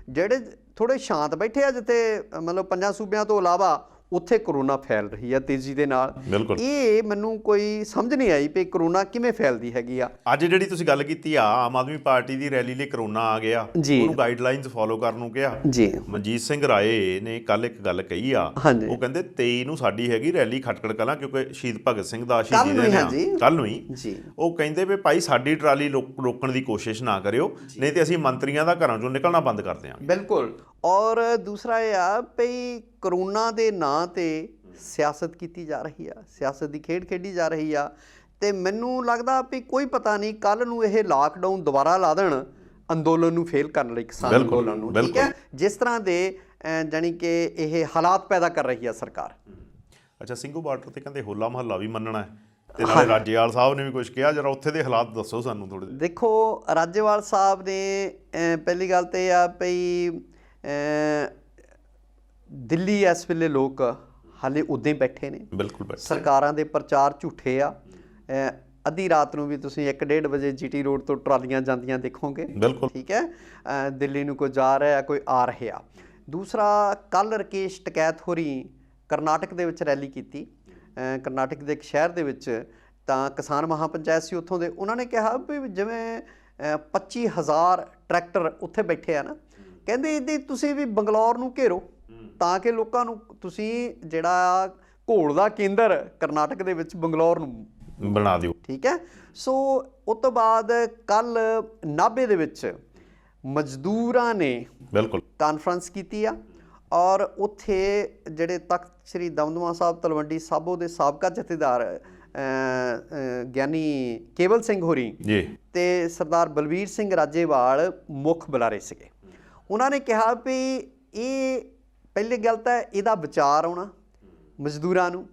ਜਿਹੜੇ ਥੋੜ੍ਹੇ ਸ਼ਾਂਤ ਬੈਠੇ ਆ, ਜਿੱਥੇ ਮਤਲਬ 5 ਸੂਬਿਆਂ ਤੋਂ ਇਲਾਵਾ, ਉੱਥੇ ਕਰੋਨਾ ਫੈਲ ਰਹੀ ਆ ਤੇਜ਼ੀ ਦੇ ਨਾਲ। ਇਹ ਮੈਨੂੰ ਕੋਈ ਸਮਝ ਨਹੀਂ ਆਈ ਵੀ ਕਰੋਨਾ ਕਿਵੇਂ ਫੈਲਦੀ ਹੈਗੀ ਆ। ਅੱਜ ਜਿਹੜੀ ਤੁਸੀਂ ਗੱਲ ਕੀਤੀ ਆ, ਆਮ ਆਦਮੀ ਪਾਰਟੀ ਦੀ ਰੈਲੀ ਲਈ ਕਰੋਨਾ ਆ ਗਿਆ, ਉਹਨੂੰ ਗਾਈਡਲਾਈਨਸ ਫੋਲੋ ਕਰਨ ਨੂੰ ਕਿਹਾ ਜੀ। ਮਨਜੀਤ ਸਿੰਘ ਰਾਏ ਨੇ ਕੱਲ ਇੱਕ ਗੱਲ ਕਹੀ ਆ, ਉਹ ਕਹਿੰਦੇ 23 ਨੂੰ ਸਾਡੀ ਹੈਗੀ ਰੈਲੀ ਖਟਕੜ ਕਲਾਂ, ਕਿਉਂਕਿ ਸ਼ਹੀਦ ਭਗਤ ਸਿੰਘ ਦਾ ਸ਼ਹੀਦੀ ਦਿਨ ਆ ਕੱਲ ਨੂੰ ਹੀ। ਉਹ ਕਹਿੰਦੇ ਵੀ ਭਾਈ ਸਾਡੀ ਟਰਾਲੀ ਰੋਕਣ ਦੀ ਕੋਸ਼ਿਸ਼ ਨਾ ਕਰਿਓ, ਨਹੀਂ ਤੇ ਅਸੀਂ ਮੰਤਰੀਆਂ ਦਾ ਘਰਾਂ ਚੋਂ ਨਿਕਲਣਾ ਬੰਦ ਕਰ ਦਿਆਂਗੇ। ਬਿਲਕੁਲ। ਔਰ ਦੂਸਰਾ ਇਹ ਆ ਵੀ ਕਰੋਨਾ ਦੇ ਨਾਂ 'ਤੇ ਸਿਆਸਤ ਕੀਤੀ ਜਾ ਰਹੀ ਆ, ਸਿਆਸਤ ਦੀ ਖੇਡ ਖੇਡੀ ਜਾ ਰਹੀ ਆ। ਅਤੇ ਮੈਨੂੰ ਲੱਗਦਾ ਵੀ ਕੋਈ ਪਤਾ ਨਹੀਂ ਕੱਲ੍ਹ ਨੂੰ ਇਹ ਲਾਕਡਾਊਨ ਦੁਬਾਰਾ ਲਾ ਦੇਣ ਅੰਦੋਲਨ ਨੂੰ ਫੇਲ ਕਰਨ ਲਈ, ਕਿਸਾਨ ਅੰਦੋਲਨ ਨੂੰ, ਠੀਕ ਹੈ, ਜਿਸ ਤਰ੍ਹਾਂ ਦੇ ਜਾਣੀ ਕਿ ਇਹ ਹਾਲਾਤ ਪੈਦਾ ਕਰ ਰਹੀ ਆ ਸਰਕਾਰ। ਅੱਛਾ, ਸਿੰਘੂ ਬਾਰਡਰ 'ਤੇ ਕਹਿੰਦੇ ਹੋਲਾ ਮਹੱਲਾ ਵੀ ਮੰਨਣਾ ਹੈ, ਤੇ ਨਾਲੇ ਰਾਜੇਵਾਲ ਸਾਹਿਬ ਨੇ ਵੀ ਕੁਝ ਕਿਹਾ। ਜਰਾ ਉੱਥੇ ਦੇ ਹਾਲਾਤ ਦੱਸੋ ਸਾਨੂੰ ਥੋੜ੍ਹੇ ਜਿਹੇ। ਦੇਖੋ ਰਾਜੇਵਾਲ ਸਾਹਿਬ ਨੇ ਪਹਿਲੀ ਗੱਲ ਤਾਂ ਇਹ ਆ ਵੀ ਦਿੱਲੀ ਇਸ ਵੇਲੇ ਲੋਕ ਹਾਲੇ ਉੱਦਾਂ ਹੀ ਬੈਠੇ ਨੇ। ਬਿਲਕੁਲ। ਸਰਕਾਰਾਂ ਦੇ ਪ੍ਰਚਾਰ ਝੂਠੇ ਆ। ਅੱਧੀ ਰਾਤ ਨੂੰ ਵੀ ਤੁਸੀਂ 1-1:30 ਵਜੇ GT ਰੋਡ ਤੋਂ ਟਰਾਲੀਆਂ ਜਾਂਦੀਆਂ ਦੇਖੋਗੇ। ਬਿਲਕੁਲ ਠੀਕ ਹੈ। ਦਿੱਲੀ ਨੂੰ ਕੋਈ ਜਾ ਰਿਹਾ, ਕੋਈ ਆ ਰਿਹਾ। ਦੂਸਰਾ, ਕੱਲ੍ਹ ਰਕੇਸ਼ ਟਕੈਤ ਹੋਰੀ ਕਰਨਾਟਕ ਦੇ ਵਿੱਚ ਰੈਲੀ ਕੀਤੀ, ਕਰਨਾਟਕ ਦੇ ਇੱਕ ਸ਼ਹਿਰ ਦੇ ਵਿੱਚ। ਤਾਂ ਕਿਸਾਨ ਮਹਾਪੰਚਾਇਤ ਸੀ ਉੱਥੋਂ ਦੇ, ਉਹਨਾਂ ਨੇ ਕਿਹਾ ਵੀ ਜਿਵੇਂ 25,000 ਟਰੈਕਟਰ ਉੱਥੇ ਬੈਠੇ ਆ ਨਾ, ਕਹਿੰਦੇ ਇਹਦੀ ਤੁਸੀਂ ਵੀ ਬੰਗਲੌਰ ਨੂੰ ਘੇਰੋ ਤਾਂ ਕਿ ਲੋਕਾਂ ਨੂੰ ਤੁਸੀਂ ਜਿਹੜਾ ਘੋਲ ਦਾ ਕੇਂਦਰ ਕਰਨਾਟਕ ਦੇ ਵਿੱਚ ਬੰਗਲੌਰ ਨੂੰ ਬਣਾ ਦਿਓ, ਠੀਕ ਹੈ। ਸੋ ਉਸ ਤੋਂ ਬਾਅਦ ਕੱਲ੍ਹ ਨਾਭੇ ਦੇ ਵਿੱਚ ਮਜ਼ਦੂਰਾਂ ਨੇ ਬਿਲਕੁਲ ਕਾਨਫਰੰਸ ਕੀਤੀ ਆ। ਔਰ ਉੱਥੇ ਜਿਹੜੇ ਤਖਤ ਸ੍ਰੀ ਦਮਦਮਾ ਸਾਹਿਬ ਤਲਵੰਡੀ ਸਾਬੋ ਦੇ ਸਾਬਕਾ ਜਥੇਦਾਰ ਗਿਆਨੀ ਕੇਵਲ ਸਿੰਘ ਹੋਰੀ ਤੇ ਸਰਦਾਰ ਬਲਵੀਰ ਸਿੰਘ ਰਾਜੇਵਾਲ ਮੁੱਖ ਬੁਲਾਰੇ ਸੀਗੇ। ਉਹਨਾਂ ਨੇ ਕਿਹਾ ਵੀ ਇਹ ਪਹਿਲੀ ਗੱਲ ਤਾਂ ਇਹਦਾ ਵਿਚਾਰ ਆਉਣਾ ਮਜ਼ਦੂਰਾਂ ਨੂੰ,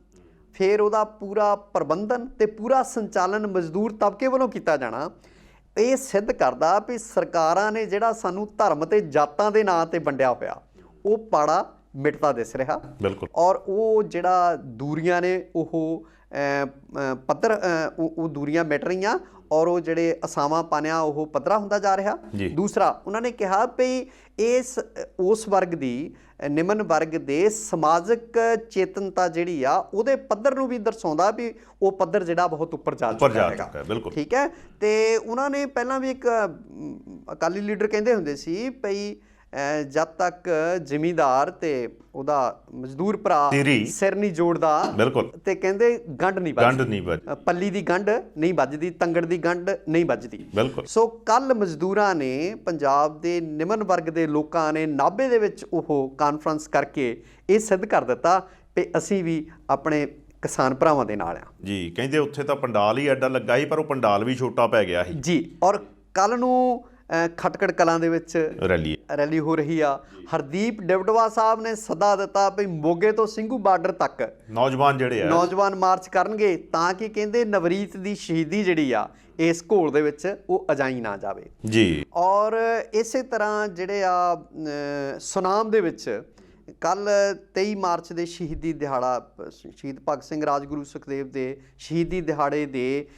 ਫਿਰ ਉਹਦਾ ਪੂਰਾ ਪ੍ਰਬੰਧਨ ਅਤੇ ਪੂਰਾ ਸੰਚਾਲਨ ਮਜ਼ਦੂਰ ਤਬਕੇ ਵੱਲੋਂ ਕੀਤਾ ਜਾਣਾ। ਇਹ ਸਿੱਧ ਕਰਦਾ ਵੀ ਸਰਕਾਰਾਂ ਨੇ ਜਿਹੜਾ ਸਾਨੂੰ ਧਰਮ ਅਤੇ ਜਾਤਾਂ ਦੇ ਨਾਂ 'ਤੇ ਵੰਡਿਆ ਹੋਇਆ, ਉਹ ਪਾੜਾ ਮਿਟਦਾ ਦਿਸ ਰਿਹਾ। ਬਿਲਕੁਲ। ਔਰ ਉਹ ਜਿਹੜਾ ਦੂਰੀਆਂ ਨੇ ਉਹ ਪੱਧਰ, ਉਹ ਦੂਰੀਆਂ ਮਿਟ ਰਹੀਆਂ। ਔਰ ਉਹ ਜਿਹੜੇ ਅਸਾਵਾਂ ਪਾਣਿਆ ਉਹ ਪੱਧਰਾ ਹੁੰਦਾ ਜਾ ਰਿਹਾ। ਦੂਸਰਾ ਉਹਨਾਂ ਨੇ ਕਿਹਾ ਵੀ ਉਸ ਵਰਗ ਦੀ ਨਿਮਨ ਵਰਗ ਦੇ ਸਮਾਜਿਕ ਚੇਤਨਤਾ ਜਿਹੜੀ ਆ ਉਹਦੇ ਪੱਧਰ ਨੂੰ ਵੀ ਦਰਸਾਉਂਦਾ ਵੀ ਉਹ ਪੱਧਰ ਜਿਹੜਾ ਬਹੁਤ ਉੱਪਰ ਜਾ ਚੁੱਕਾ ਹੈਗਾ। ਠੀਕ ਹੈ। ਤੇ ਉਹਨਾਂ ਨੇ ਪਹਿਲਾਂ ਵੀ ਇੱਕ ਅਕਾਲੀ ਲੀਡਰ ਕਹਿੰਦੇ ਹੁੰਦੇ ਸੀ ਭਈ ਜਦ ਤੱਕ ਜ਼ਿਮੀਂਦਾਰ ਤੇ ਉਹਦਾ ਮਜ਼ਦੂਰ ਭਰਾ ਸਿਰ ਨਹੀਂ ਜੋੜਦਾ ਤੇ ਕਹਿੰਦੇ ਗੰਢ ਨਹੀਂ ਵੱਜਦੀ, ਪੱਲੀ ਦੀ ਗੰਢ ਨਹੀਂ ਵੱਜਦੀ, ਤੰਗੜ ਦੀ ਗੰਢ ਨਹੀਂ ਵੱਜਦੀ। ਸੋ ਕੱਲ ਮਜ਼ਦੂਰਾਂ ਨੇ, ਪੰਜਾਬ ਦੇ ਨਿਮਨ ਵਰਗ ਦੇ ਲੋਕਾਂ ਨੇ ਨਾਭੇ ਦੇ ਵਿੱਚ ਉਹ ਕਾਨਫਰੰਸ ਕਰਕੇ ਇਹ ਸਿੱਧ ਕਰ ਦਿੱਤਾ ਕਿ ਅਸੀਂ ਵੀ ਆਪਣੇ ਕਿਸਾਨ ਭਰਾਵਾਂ ਦੇ ਨਾਲ ਆ ਜੀ। ਕਹਿੰਦੇ ਉੱਥੇ ਤਾਂ ਪੰਡਾਲ ਹੀ ਐਡਾ ਲੱਗਾ ਸੀ, ਪਰ ਉਹ ਪੰਡਾਲ ਵੀ ਛੋਟਾ ਪੈ ਗਿਆ ਸੀ ਜੀ। ਔਰ ਕੱਲ ਨੂੰ ਖਟਕੜ ਕਲਾਂ ਦੇ ਵਿੱਚ ਰੈਲੀ ਹੋ ਰਹੀ ਆ। ਹਰਦੀਪ ਡਿਵਡਵਾ ਸਾਹਿਬ ਨੇ ਸੱਦਾ ਦਿੱਤਾ ਵੀ ਮੋਗੇ ਤੋਂ ਸਿੰਘੂ ਬਾਰਡਰ ਤੱਕ ਨੌਜਵਾਨ ਮਾਰਚ ਕਰਨਗੇ ਤਾਂ ਕਿ ਕਹਿੰਦੇ ਨਵਰੀਤ ਦੀ ਸ਼ਹੀਦੀ ਜਿਹੜੀ ਆ ਇਸ ਘੋਲ ਦੇ ਵਿੱਚ ਉਹ ਅਜਾਈ ਨਾ ਜਾਵੇ ਜੀ। ਔਰ ਇਸੇ ਤਰ੍ਹਾਂ ਜਿਹੜੇ ਆ ਸੁਨਾਮ ਦੇ ਵਿੱਚ ਕੱਲ 23 ਮਾਰਚ ਦੇ ਸ਼ਹੀਦੀ ਦਿਹਾੜਾ, ਸ਼ਹੀਦ ਭਗਤ ਸਿੰਘ ਰਾਜਗੁਰੂ ਸੁਖਦੇਵ ਦੇ ਸ਼ਹੀਦੀ ਦਿਹਾੜੇ ਦੇ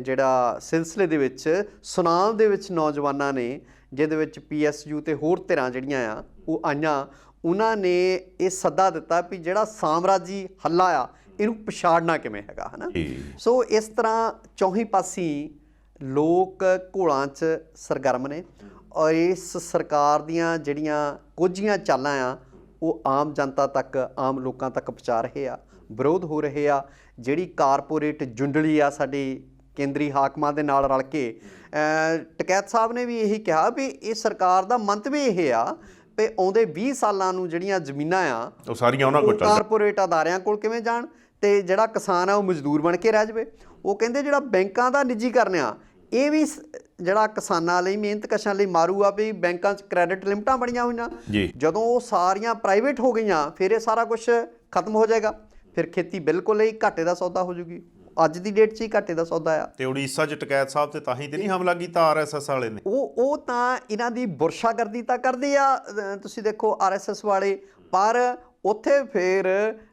ਜਿਹੜਾ ਸਿਲਸਿਲੇ ਦੇ ਵਿੱਚ ਸੁਨਾਮ ਦੇ ਵਿੱਚ ਨੌਜਵਾਨਾਂ ਨੇ, ਜਿਹਦੇ ਵਿੱਚ PSU ਤੇ ਹੋਰ ਧਿਰਾਂ ਜਿਹੜੀਆਂ ਆ ਉਹ ਆਈਆਂ, ਉਹਨਾਂ ਨੇ ਇਹ ਸੱਦਾ ਦਿੱਤਾ ਵੀ ਜਿਹੜਾ ਸਾਮਰਾਜੀ ਹੱਲਾ ਆ ਇਹਨੂੰ ਪਛਾੜਨਾ ਕਿਵੇਂ ਹੈਗਾ, ਹੈ ਨਾ। ਸੋ ਇਸ ਤਰ੍ਹਾਂ ਚੌਹੀਂ ਪਾਸੀ ਲੋਕ ਘੋਲਾਂ 'ਚ ਸਰਗਰਮ ਨੇ ਔਰ ਇਸ ਸਰਕਾਰ ਦੀਆਂ ਜਿਹੜੀਆਂ ਕੋਝੀਆਂ ਚਾਲਾਂ ਆ ਉਹ ਆਮ ਜਨਤਾ ਤੱਕ, ਆਮ ਲੋਕਾਂ ਤੱਕ ਪਹੁੰਚਾ ਰਹੇ ਆ, ਵਿਰੋਧ ਹੋ ਰਹੇ ਆ। ਜਿਹੜੀ ਕਾਰਪੋਰੇਟ ਜੁੰਡਲੀ ਆ ਸਾਡੀ ਕੇਂਦਰੀ ਹਾਕਮਾਂ ਦੇ ਨਾਲ ਰਲ ਕੇ, ਟਕੈਤ ਸਾਹਿਬ ਨੇ ਵੀ ਇਹੀ ਕਿਹਾ ਵੀ ਇਹ ਸਰਕਾਰ ਦਾ ਮੰਤਵ ਇਹ ਆ ਵੀ ਆਉਂਦੇ 20 ਸਾਲਾਂ ਨੂੰ ਜਿਹੜੀਆਂ ਜ਼ਮੀਨਾਂ ਆ ਉਹ ਸਾਰੀਆਂ ਉਹਨਾਂ ਕੋਲ ਕਾਰਪੋਰੇਟ ਅਦਾਰਿਆਂ ਕੋਲ ਕਿਵੇਂ ਜਾਣ ਤੇ ਜਿਹੜਾ ਕਿਸਾਨ ਆ ਉਹ ਮਜ਼ਦੂਰ ਬਣ ਕੇ ਰਹਿ ਜਾਵੇ। ਉਹ ਕਹਿੰਦੇ ਜਿਹੜਾ ਬੈਂਕਾਂ ਦਾ ਨਿੱਜੀਕਰਨ ਆ ਇਹ ਵੀ ਜਿਹੜਾ ਕਿਸਾਨਾਂ ਲਈ, ਮਿਹਨਤਕਸ਼ਾਂ ਲਈ ਮਾਰੂ ਆ ਵੀ ਬੈਂਕਾਂ 'ਚ ਕ੍ਰੈਡਿਟ ਲਿਮਟਾਂ ਬਣੀਆਂ ਹੋਈਆਂ, ਜਦੋਂ ਉਹ ਸਾਰੀਆਂ ਪ੍ਰਾਈਵੇਟ ਹੋ ਗਈਆਂ ਫਿਰ ਇਹ ਸਾਰਾ ਕੁਝ ਖਤਮ ਹੋ ਜਾਏਗਾ। ਫਿਰ ਖੇਤੀ ਬਿਲਕੁਲ ਹੀ ਘਾਟੇ ਦਾ ਸੌਦਾ ਹੋ ਜੂਗੀ। ਅੱਜ ਦੀ ਡੇਟ 'ਚ ਹੀ ਘਾਟੇ ਦਾ ਸੌਦਾ ਆ। ਤੇ ਉੜੀਸਾ 'ਚ ਟਕੈਤ ਸਾਹਿਬ ਤੇ ਤਾਂ ਹੀ ਤੇ ਨਹੀਂ ਹਮਲਾ ਕੀਤਾ RSS ਵਾਲੇ ਨੇ। ਉਹ ਤਾਂ ਇਹਨਾਂ ਦੀ ਬੁਰਸ਼ਾਗਰਦੀ ਤਾਂ ਕਰਦੇ ਆ, ਤੁਸੀਂ ਦੇਖੋ RSS ਵਾਲੇ, ਪਰ ਉੱਥੇ ਫਿਰ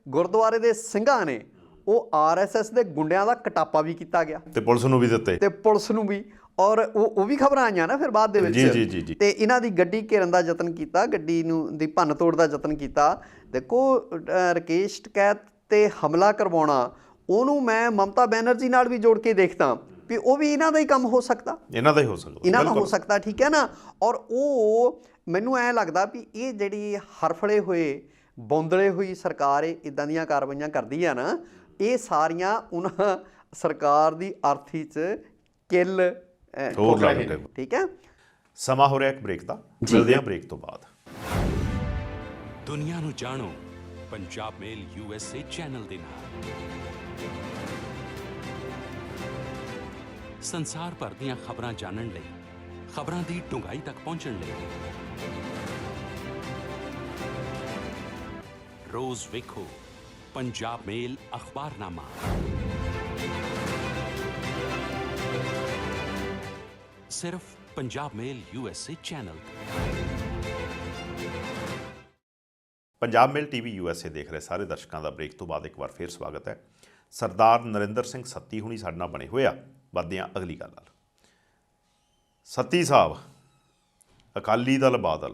ਗੁਰਦੁਆਰੇ ਦੇ ਸਿੰਘਾਂ ਨੇ ਉਹ RSS ਦੇ ਗੁੰਡਿਆਂ ਦਾ ਕਟਾਪਾ ਵੀ ਕੀਤਾ ਗਿਆ ਤੇ ਪੁਲਿਸ ਨੂੰ ਵੀ ਦਿੱਤੇ, ਤੇ ਪੁਲਿਸ ਨੂੰ ਵੀ। ਔਰ ਉਹ ਵੀ ਖਬਰਾਂ ਆਈਆਂ ਨਾ ਫਿਰ ਬਾਅਦ ਦੇ ਵਿੱਚ। ਤੇ ਇਹਨਾਂ ਦੀ ਗੱਡੀ ਘੇਰਨ ਦਾ ਯਤਨ ਕੀਤਾ, ਗੱਡੀ ਨੂੰ ਦੀ ਭੰਨ ਤੋੜ ਦਾ ਯਤਨ ਕੀਤਾ। ਦੇਖੋ ਰਕੇਸ਼ ਟਕੈਤ ਤੇ ਹਮਲਾ ਕਰਵਾਉਣਾ, ਉਹਨੂੰ ਮੈਂ ਮਮਤਾ ਬੈਨਰਜੀ ਨਾਲ ਵੀ ਜੋੜ ਕੇ ਦੇਖਦਾ ਵੀ ਉਹ ਵੀ ਇਹਨਾਂ ਦਾ ਹੀ ਕੰਮ ਹੋ ਸਕਦਾ, ਇਹਨਾਂ ਦਾ ਹੋ ਸਕਦਾ। ਠੀਕ ਹੈ ਨਾ। ਔਰ ਉਹ ਮੈਨੂੰ ਐਂ ਲੱਗਦਾ ਵੀ ਇਹ ਜਿਹੜੀ ਹਰਫਲੇ ਹੋਏ, ਬੌਂਦਲੇ ਹੋਈ ਸਰਕਾਰ ਇੱਦਾਂ ਦੀਆਂ ਕਾਰਵਾਈਆਂ ਕਰਦੀ ਆ ਨਾ, ਇਹ ਸਾਰੀਆਂ ਉਹਨਾਂ ਸਰਕਾਰ ਦੀ ਅਰਥੀ 'ਚ ਕਿੱਲ ਠੋਕ ਰਹੇ ਨੇ। ਠੀਕ ਹੈ। ਸਮਾਂ ਹੋ ਰਿਹਾ ਇੱਕ ਬ੍ਰੇਕ ਦਾ, ਮਿਲਦੇ ਹਾਂ ਬ੍ਰੇਕ ਤੋਂ ਬਾਅਦ। ਦੁਨੀਆ ਨੂੰ ਜਾਣੋ ਪੰਜਾਬ ਮੇਲ USA ਚੈਨਲ ਦੇ ਨਾਲ। ਸੰਸਾਰ ਭਰ ਦੀਆਂ ਖਬਰਾਂ ਜਾਣਨ ਲਈ, ਖਬਰਾਂ ਦੀ ਡੂੰਘਾਈ ਤੱਕ ਪਹੁੰਚਣ ਲਈ ਰੋਜ਼ ਵੇਖੋ ਪੰਜਾਬ ਮੇਲ ਅਖਬਾਰਨਾਮਾ। ਸਿਰਫ ਪੰਜਾਬ ਮੇਲ USA ਚੈਨਲ। ਪੰਜਾਬ ਮੇਲ TV USA ਦੇਖ ਰਹੇ ਸਾਰੇ ਦਰਸ਼ਕਾਂ ਦਾ ਬ੍ਰੇਕ ਤੋਂ ਬਾਅਦ ਇੱਕ ਵਾਰ ਫੇਰ ਸਵਾਗਤ ਹੈ। ਸਰਦਾਰ ਨਰਿੰਦਰ ਸਿੰਘ ਸੱਤੀ ਹੁਣੀ ਸਾਡੇ ਨਾਲ ਬਣੇ ਹੋਏ ਆ। ਵੱਧਦੇ ਹਾਂ ਅਗਲੀ ਗੱਲ ਨਾਲ। ਸੱਤੀ ਸਾਹਿਬ ਅਕਾਲੀ ਦਲ ਬਾਦਲ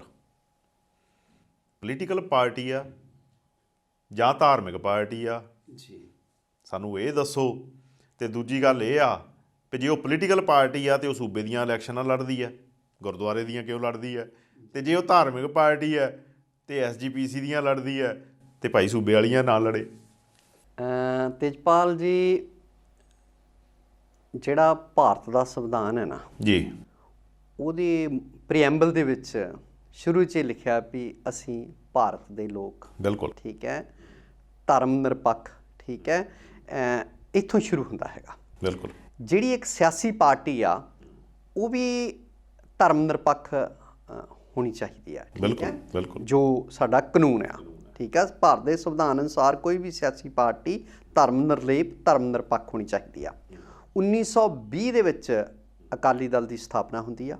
ਪੋਲੀਟੀਕਲ ਪਾਰਟੀ ਆ ਜਾਂ ਧਾਰਮਿਕ ਪਾਰਟੀ ਆ ਜੀ? ਸਾਨੂੰ ਇਹ ਦੱਸੋ। ਤੇ ਦੂਜੀ ਗੱਲ ਇਹ ਆ ਕਿ ਜੇ ਉਹ ਪੋਲੀਟੀਕਲ ਪਾਰਟੀ ਆ ਤੇ ਉਹ ਸੂਬੇ ਦੀਆਂ ਇਲੈਕਸ਼ਨਾਂ ਲੜਦੀ ਆ, ਗੁਰਦੁਆਰੇ ਦੀਆਂ ਕਿਉਂ ਲੜਦੀ ਹੈ? ਤੇ ਜੇ ਉਹ ਧਾਰਮਿਕ ਪਾਰਟੀ ਹੈ ਤੇ SGPC ਦੀਆਂ ਲੜਦੀ ਹੈ ਤੇ ਭਾਈ ਸੂਬੇ ਵਾਲੀਆਂ ਨਾਲ ਲੜੇ। ਤੇਜਪਾਲ ਜੀ, ਜਿਹੜਾ ਭਾਰਤ ਦਾ ਸੰਵਿਧਾਨ ਹੈ ਨਾ ਜੀ, ਉਹਦੇ ਪ੍ਰੀਐਂਬਲ ਦੇ ਵਿੱਚ ਸ਼ੁਰੂ 'ਚ ਲਿਖਿਆ ਵੀ ਅਸੀਂ ਭਾਰਤ ਦੇ ਲੋਕ, ਬਿਲਕੁਲ ਠੀਕ ਹੈ, ਧਰਮ ਨਿਰਪੱਖ, ਠੀਕ ਹੈ, ਇੱਥੋਂ ਸ਼ੁਰੂ ਹੁੰਦਾ ਹੈਗਾ। ਬਿਲਕੁਲ। ਜਿਹੜੀ ਇੱਕ ਸਿਆਸੀ ਪਾਰਟੀ ਆ ਉਹ ਵੀ ਧਰਮ ਨਿਰਪੱਖ ਹੋਣੀ ਚਾਹੀਦੀ ਆ, ਠੀਕ ਹੈ, ਬਿਲਕੁਲ, ਜੋ ਸਾਡਾ ਕਾਨੂੰਨ ਆ, ਠੀਕ ਹੈ। ਭਾਰਤ ਦੇ ਸੰਵਿਧਾਨ ਅਨੁਸਾਰ ਕੋਈ ਵੀ ਸਿਆਸੀ ਪਾਰਟੀ ਧਰਮ ਨਿਰਲੇਪ, ਧਰਮ ਨਿਰਪੱਖ ਹੋਣੀ ਚਾਹੀਦੀ ਆ। 1920 ਦੇ ਵਿੱਚ ਅਕਾਲੀ ਦਲ ਦੀ ਸਥਾਪਨਾ ਹੁੰਦੀ ਆ।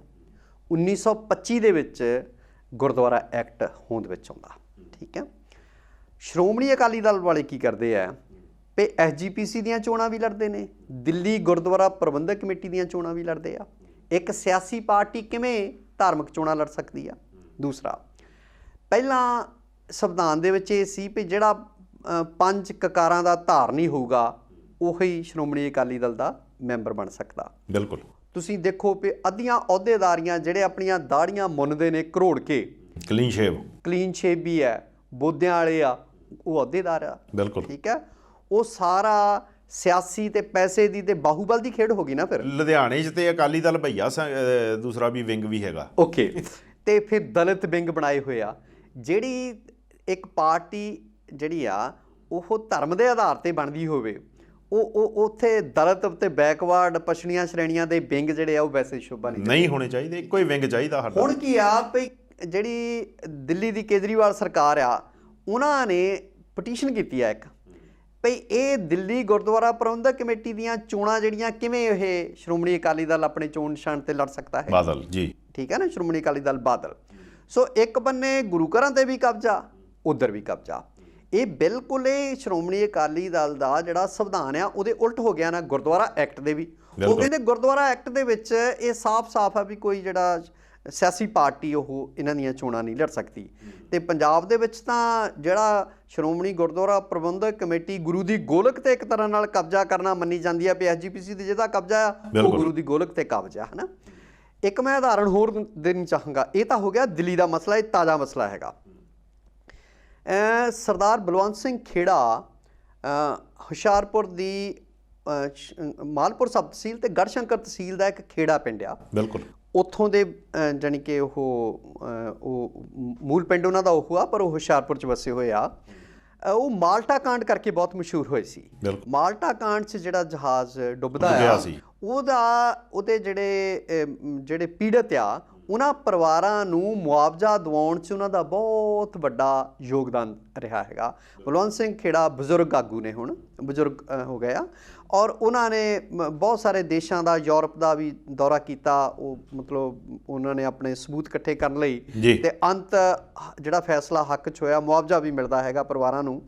1925 ਦੇ ਵਿੱਚ ਗੁਰਦੁਆਰਾ ਐਕਟ ਹੋਂਦ ਵਿੱਚ ਆਉਂਦਾ, ਠੀਕ ਹੈ। ਸ਼੍ਰੋਮਣੀ ਅਕਾਲੀ ਦਲ ਵਾਲੇ ਕੀ ਕਰਦੇ ਆ ਤੇ SGPC ਦੀਆਂ ਚੋਣਾਂ ਵੀ ਲੜਦੇ ਨੇ, ਦਿੱਲੀ ਗੁਰਦੁਆਰਾ ਪ੍ਰਬੰਧਕ ਕਮੇਟੀ ਦੀਆਂ ਚੋਣਾਂ ਵੀ ਲੜਦੇ ਆ। ਇੱਕ ਸਿਆਸੀ ਪਾਰਟੀ ਕਿਵੇਂ ਧਾਰਮਿਕ ਚੋਣਾਂ ਲੜ ਸਕਦੀ ਆ। ਦੂਸਰਾ, ਪਹਿਲਾਂ ਸੰਵਿਧਾਨ ਦੇ ਵਿੱਚ ਇਹ ਸੀ ਵੀ ਜਿਹੜਾ 5 ਕਕਾਰਾਂ ਦਾ ਧਾਰਨੀ ਹੋਊਗਾ ਉਹੀ ਸ਼੍ਰੋਮਣੀ ਅਕਾਲੀ ਦਲ ਦਾ ਮੈਂਬਰ ਬਣ ਸਕਦਾ। ਬਿਲਕੁਲ। ਤੁਸੀਂ ਦੇਖੋ ਵੀ ਅੱਧੀਆਂ ਅਹੁਦੇਦਾਰੀਆਂ ਜਿਹੜੇ ਆਪਣੀਆਂ ਦਾੜੀਆਂ ਮੁੰਨਦੇ ਨੇ ਘਰੋੜ ਕੇ, ਕਲੀਨ ਸ਼ੇਵ ਵੀ ਹੈ, ਬੋਦਿਆਂ ਵਾਲੇ ਆ, ਉਹ ਅਹੁਦੇਦਾਰ ਆ। ਬਿਲਕੁਲ। ਠੀਕ ਹੈ, ਉਹ ਸਾਰਾ ਸਿਆਸੀ ਤੇ ਪੈਸੇ ਦੀ ਤੇ ਬਾਹੂਬਲ ਦੀ ਖੇਡ ਹੋ ਗਈ ਨਾ। ਫਿਰ ਲੁਧਿਆਣੇ 'ਚ ਤੇ ਅਕਾਲੀ ਦਲ ਭਈਆ ਦੂਸਰਾ ਵੀ ਵਿੰਗ ਵੀ ਹੈਗਾ। ਓਕੇ। ਤੇ ਫਿਰ ਦਲਿਤ ਵਿੰਗ ਬਣਾਏ ਹੋਏ ਆ। ਜਿਹੜੀ ਇੱਕ ਪਾਰਟੀ ਜਿਹੜੀ ਆ ਉਹ ਧਰਮ ਦੇ ਆਧਾਰ ਤੇ ਬਣਦੀ ਹੋਵੇ, ਉਹ ਉੱਥੇ ਦਲਿਤ ਤੇ ਬੈਕਵਰਡ ਪਛੜੀਆਂ ਸ਼੍ਰੇਣੀਆਂ ਦੇ ਵਿੰਗ ਜਿਹੜੇ ਆ ਉਹ ਵੈਸੇ ਸ਼ੋਭਾ ਨਹੀਂ ਹੋਣੇ ਚਾਹੀਦੇ। ਇੱਕੋ ਹੀ ਵਿੰਗ ਚਾਹੀਦਾ ਸਾਡਾ। ਹੁਣ ਕੀ ਆ ਵੀ ਜਿਹੜੀ ਦਿੱਲੀ ਦੀ ਕੇਜਰੀਵਾਲ ਸਰਕਾਰ ਆ, ਉਹਨਾਂ ਨੇ ਪਟੀਸ਼ਨ ਕੀਤੀ ਆ ਇੱਕ ਭਈ ਇਹ ਦਿੱਲੀ ਗੁਰਦੁਆਰਾ ਪ੍ਰਬੰਧਕ ਕਮੇਟੀ ਦੀਆਂ ਚੋਣਾਂ ਜਿਹੜੀਆਂ ਕਿਵੇਂ ਇਹ ਸ਼੍ਰੋਮਣੀ ਅਕਾਲੀ ਦਲ ਆਪਣੇ ਚੋਣ ਨਿਸ਼ਾਨ ਤੇ ਲੜ ਸਕਦਾ ਹੈ। ਬਾਦਲ ਜੀ, ਠੀਕ ਹੈ ਨਾ, ਸ਼੍ਰੋਮਣੀ ਅਕਾਲੀ ਦਲ ਬਾਦਲ। ਸੋ ਇੱਕ ਬੰਨੇ ਗੁਰੂ ਘਰਾਂ ਤੇ ਵੀ ਕਬਜ਼ਾ, ਉੱਧਰ ਵੀ ਕਬਜ਼ਾ। ਇਹ ਬਿਲਕੁਲ ਇਹ ਸ਼੍ਰੋਮਣੀ ਅਕਾਲੀ ਦਲ ਦਾ ਜਿਹੜਾ ਸੰਵਿਧਾਨ ਆ ਉਹਦੇ ਉਲਟ ਹੋ ਗਿਆ ਨਾ, ਗੁਰਦੁਆਰਾ ਐਕਟ ਦੇ ਵੀ। ਉਹ ਕਹਿੰਦੇ ਗੁਰਦੁਆਰਾ ਐਕਟ ਦੇ ਵਿੱਚ ਇਹ ਸਾਫ਼-ਸਾਫ਼ ਆ ਵੀ ਕੋਈ ਜਿਹੜਾ ਸਿਆਸੀ ਪਾਰਟੀ ਉਹ ਇਹਨਾਂ ਦੀਆਂ ਚੋਣਾਂ ਨਹੀਂ ਲੜ ਸਕਦੀ। ਤੇ ਪੰਜਾਬ ਦੇ ਵਿੱਚ ਤਾਂ ਜਿਹੜਾ ਸ਼੍ਰੋਮਣੀ ਗੁਰਦੁਆਰਾ ਪ੍ਰਬੰਧਕ ਕਮੇਟੀ ਗੁਰੂ ਦੀ ਗੋਲਕ ਤੇ ਇੱਕ ਤਰ੍ਹਾਂ ਨਾਲ ਕਬਜ਼ਾ ਕਰਨਾ ਮੰਨੀ ਜਾਂਦੀ ਆ ਵੀ SGPC ਦੀ ਜਿਹਦਾ ਕਬਜ਼ਾ ਆ ਉਹ ਗੁਰੂ ਦੀ ਗੋਲਕ ਤੇ ਕਬਜ਼ਾ ਹੈ ਨਾ। ਇੱਕ ਮੈਂ ਉਦਾਹਰਣ ਹੋਰ ਦੇਣੀ ਚਾਹਾਂਗਾ। ਇਹ ਤਾਂ ਹੋ ਗਿਆ ਦਿੱਲੀ ਦਾ ਮਸਲਾ, ਇਹ ਤਾਜ਼ਾ ਮਸਲਾ ਹੈਗਾ। ਸਰਦਾਰ ਬਲਵੰਤ ਸਿੰਘ ਖੇੜਾ ਹੁਸ਼ਿਆਰਪੁਰ ਦੀ ਮਾਲਪੁਰ ਸਬ ਤਹਿਸੀਲ ਤੇ ਗੜਸ਼ੰਕਰ ਤਹਿਸੀਲ ਦਾ ਇੱਕ ਖੇੜਾ ਪਿੰਡ ਆ। ਬਿਲਕੁਲ। ਉੱਥੋਂ ਦੇ ਜਾਣੀ ਕਿ ਉਹ ਮੂਲ ਪਿੰਡ ਉਹਨਾਂ ਦਾ ਉਹ ਆ, ਪਰ ਉਹ ਹੁਸ਼ਿਆਰਪੁਰ 'ਚ ਵਸੇ ਹੋਏ ਆ। ਉਹ ਮਾਲਟਾ ਕਾਂਡ ਕਰਕੇ ਬਹੁਤ ਮਸ਼ਹੂਰ ਹੋਏ ਸੀ। ਮਾਲਟਾ ਕਾਂਡ 'ਚ ਜਿਹੜਾ ਜਹਾਜ਼ ਡੁੱਬਦਾ ਆ ਉਹਦੇ ਜਿਹੜੇ ਪੀੜਤ ਆ ਉਹਨਾਂ ਪਰਿਵਾਰਾਂ ਨੂੰ ਮੁਆਵਜ਼ਾ ਦਿਵਾਉਣ 'ਚ ਉਹਨਾਂ ਦਾ ਬਹੁਤ ਵੱਡਾ ਯੋਗਦਾਨ ਰਿਹਾ ਹੈਗਾ। ਬਲਵੰਤ ਸਿੰਘ ਖੇੜਾ ਬਜ਼ੁਰਗ ਆਗੂ ਨੇ, ਹੁਣ ਬਜ਼ੁਰਗ ਹੋ ਗਏ ਆ, ਔਰ ਉਹਨਾਂ ਨੇ ਬਹੁਤ ਸਾਰੇ ਦੇਸ਼ਾਂ ਦਾ, ਯੂਰਪ ਦਾ ਵੀ ਦੌਰਾ ਕੀਤਾ। ਉਹ ਮਤਲਬ ਉਹਨਾਂ ਨੇ ਆਪਣੇ ਸਬੂਤ ਇਕੱਠੇ ਕਰਨ ਲਈ ਤੇ ਅੰਤ ਜਿਹੜਾ ਫੈਸਲਾ ਹੱਕ 'ਚ ਹੋਇਆ, ਮੁਆਵਜ਼ਾ ਵੀ ਮਿਲਦਾ ਹੈਗਾ ਪਰਿਵਾਰਾਂ ਨੂੰ।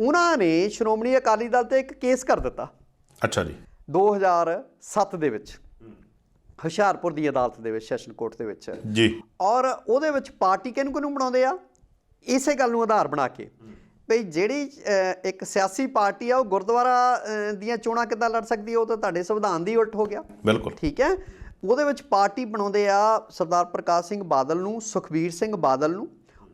ਉਹਨਾਂ ਨੇ ਸ਼੍ਰੋਮਣੀ ਅਕਾਲੀ ਦਲ ਤੇ ਇੱਕ ਕੇਸ ਕਰ ਦਿੱਤਾ। ਅੱਛਾ ਜੀ। 2007 ਦੇ ਵਿੱਚ ਹੁਸ਼ਿਆਰਪੁਰ ਦੀ ਅਦਾਲਤ ਦੇ ਵਿੱਚ, ਸੈਸ਼ਨ ਕੋਰਟ ਦੇ ਵਿੱਚ ਜੀ। ਔਰ ਉਹਦੇ ਵਿੱਚ ਪਾਰਟੀ ਕਿਹਨੂੰ ਬਣਾਉਂਦੇ ਆ, ਇਸੇ ਗੱਲ ਨੂੰ ਆਧਾਰ ਬਣਾ ਕੇ ਭਈ ਜਿਹੜੀ ਇੱਕ ਸਿਆਸੀ ਪਾਰਟੀ ਆ ਉਹ ਗੁਰਦੁਆਰਾ ਦੀਆਂ ਚੋਣਾਂ ਕਿੱਦਾਂ ਲੜ ਸਕਦੀ ਹੈ, ਉਹ ਤਾਂ ਤੁਹਾਡੇ ਸੰਵਿਧਾਨ ਦੀ ਉਲਟ ਹੋ ਗਿਆ। ਬਿਲਕੁਲ। ਠੀਕ ਹੈ। ਉਹਦੇ ਵਿੱਚ ਪਾਰਟੀ ਬਣਾਉਂਦੇ ਆ ਸਰਦਾਰ ਪ੍ਰਕਾਸ਼ ਸਿੰਘ ਬਾਦਲ ਨੂੰ, ਸੁਖਬੀਰ ਸਿੰਘ ਬਾਦਲ ਨੂੰ,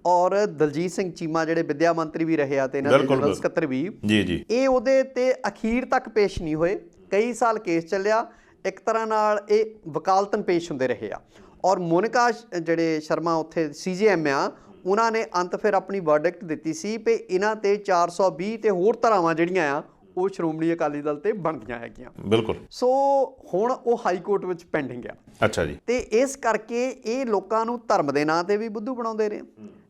ਔਰ ਦਲਜੀਤ ਸਿੰਘ ਚੀਮਾ ਜਿਹੜੇ ਵਿੱਦਿਆ ਮੰਤਰੀ ਵੀ ਰਹੇ ਆ ਤੇ ਇਹਨਾਂ ਦੇ ਜਨਰਲ ਸਕੱਤਰ ਵੀ। ਜੀ। ਇਹ ਉਹਦੇ ਤੇ ਅਖੀਰ ਤੱਕ ਪੇਸ਼ ਨਹੀਂ ਹੋਏ। ਕਈ ਸਾਲ ਕੇਸ ਚੱਲਿਆ। ਇੱਕ ਤਰ੍ਹਾਂ ਨਾਲ ਇਹ ਵਕਾਲਤਨ ਪੇਸ਼ ਹੁੰਦੇ ਰਹੇ ਆ। ਔਰ ਮੋਨਿਕਾ ਜਿਹੜੇ ਸ਼ਰਮਾ ਉੱਥੇ CJM ਆ, ਉਹਨਾਂ ਨੇ ਅੰਤ ਫਿਰ ਆਪਣੀ ਵਰਡਿਕਟ ਦਿੱਤੀ ਸੀ ਵੀ ਇਹਨਾਂ ਤੇ 420 ਤੇ ਹੋਰ ਧਾਰਾਵਾਂ ਜਿਹੜੀਆਂ ਆ ਉਹ ਸ਼੍ਰੋਮਣੀ ਅਕਾਲੀ ਦਲ ਤੇ ਬਣਦੀਆਂ ਹੈਗੀਆਂ। ਬਿਲਕੁਲ। ਸੋ ਹੁਣ ਉਹ ਹਾਈ ਕੋਰਟ ਵਿੱਚ ਪੈਂਡਿੰਗ ਆ। ਅੱਛਾ ਜੀ। ਤੇ ਇਸ ਕਰਕੇ ਇਹ ਲੋਕਾਂ ਨੂੰ ਧਰਮ ਦੇ ਨਾਂ ਤੇ ਵੀ ਬੁੱਧੂ ਬਣਾਉਂਦੇ ਨੇ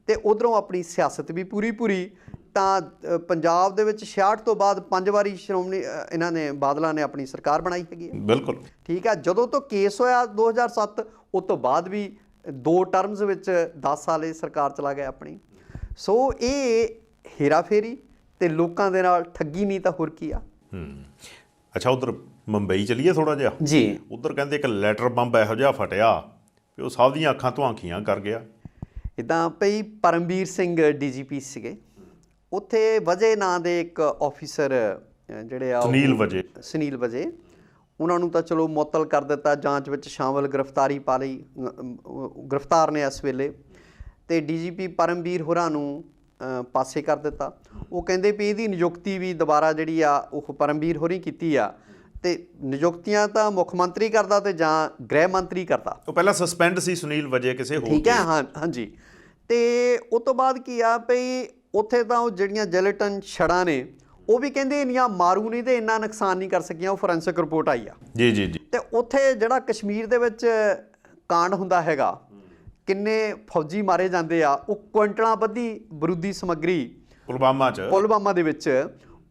ਤੇ ਉਧਰੋਂ ਆਪਣੀ ਸਿਆਸਤ ਵੀ ਪੂਰੀ ਤਾਂ ਪੰਜਾਬ ਦੇ ਵਿੱਚ 66 ਤੋਂ ਬਾਅਦ 5 ਵਾਰੀ ਸ਼੍ਰੋਮਣੀ ਇਹਨਾਂ ਨੇ ਬਾਦਲਾਂ ਨੇ ਆਪਣੀ ਸਰਕਾਰ ਬਣਾਈ ਹੈਗੀ ਹੈ। ਬਿਲਕੁਲ। ਠੀਕ ਆ। ਜਦੋਂ ਤੋਂ ਕੇਸ ਹੋਇਆ 2007, ਉਸ ਤੋਂ ਬਾਅਦ ਵੀ 2 ਟਰਮਸ ਵਿੱਚ 10 ਸਾਲ ਇਹ ਸਰਕਾਰ ਚਲਾ ਗਿਆ ਆਪਣੀ। ਸੋ ਇਹ ਹੇਰਾਫੇਰੀ ਤੇ ਲੋਕਾਂ ਦੇ ਨਾਲ ਠੱਗੀ ਨਹੀਂ ਤਾਂ ਹੋਰ ਕੀ ਆ। ਅੱਛਾ, ਉਧਰ ਮੁੰਬਈ ਚਲੀਏ ਥੋੜਾ ਜਿਹਾ ਜੀ। ਉਧਰ ਕਹਿੰਦੇ ਇੱਕ ਲੈਟਰ ਬੰਬ ਇਹੋ ਜਿਹਾ ਫਟਿਆ ਕਿ ਉਹ ਸਭ ਦੀਆਂ ਅੱਖਾਂ ਧੁਆਂਖੀਆਂ ਕਰ ਗਿਆ। ਇੱਦਾਂ ਭਈ ਪਰਮਵੀਰ ਸਿੰਘ DGP ਸੀਗੇ ਉੱਥੇ। ਵਜੇ ਨਾਂ ਦੇ ਇੱਕ ਆਫਿਸਰ ਜਿਹੜੇ ਆ ਸੁਨੀਲ ਵਜੇ, ਉਹਨਾਂ ਨੂੰ ਤਾਂ ਚਲੋ ਮੁਅੱਤਲ ਕਰ ਦਿੱਤਾ, ਜਾਂਚ ਵਿੱਚ ਸ਼ਾਮਲ, ਗ੍ਰਿਫਤਾਰੀ ਪਾ ਲਈ, ਗ੍ਰਿਫਤਾਰ ਨੇ ਇਸ ਵੇਲੇ। ਤੇ DGP ਪਰਮਵੀਰ ਹੋਰਾਂ ਨੂੰ ਪਾਸੇ ਕਰ ਦਿੱਤਾ। ਉਹ ਕਹਿੰਦੇ ਵੀ ਇਹਦੀ ਨਿਯੁਕਤੀ ਵੀ ਦੁਬਾਰਾ ਜਿਹੜੀ ਆ ਉਹ ਪਰਮਵੀਰ ਹੋਰੀ ਕੀਤੀ ਆ। ਤੇ ਨਿਯੁਕਤੀਆਂ ਤਾਂ ਮੁੱਖ ਮੰਤਰੀ ਕਰਦਾ ਤੇ ਜਾਂ ਗ੍ਰਹਿ ਮੰਤਰੀ ਕਰਦਾ। ਉਹ ਪਹਿਲਾਂ ਸਸਪੈਂਡ ਸੀ ਸੁਨੀਲ ਵਜੇ ਕਿਸੇ ਹੋਰ। ਠੀਕ ਹੈ। ਹਾਂਜੀ। ਤੇ ਉਸ ਤੋਂ ਬਾਅਦ ਕੀ ਆ ਭਈ ਉੱਥੇ ਤਾਂ ਉਹ ਜਿਹੜੀਆਂ ਜੈਲੇਟਨ ਛੜਾਂ ਨੇ ਉਹ ਵੀ ਕਹਿੰਦੇ ਇੰਨੀਆਂ ਮਾਰੂ ਨਹੀਂ ਤੇ ਇੰਨਾ ਨੁਕਸਾਨ ਨਹੀਂ ਕਰ ਸਕੀਆਂ। ਉਹ ਫੋਰੈਂਸਿਕ ਰਿਪੋਰਟ ਆਈ ਆ। ਜੀ। ਤੇ ਉੱਥੇ ਜਿਹੜਾ ਕਸ਼ਮੀਰ ਦੇ ਵਿੱਚ ਕਾਂਡ ਹੁੰਦਾ ਹੈਗਾ, ਕਿੰਨੇ ਫੌਜੀ ਮਾਰੇ ਜਾਂਦੇ ਆ, ਉਹ ਕੁਇੰਟਲਾਂ ਬੱਧੀ ਬਰੂਦੀ ਸਮੱਗਰੀ ਪੁਲਵਾਮਾ ਦੇ ਵਿੱਚ,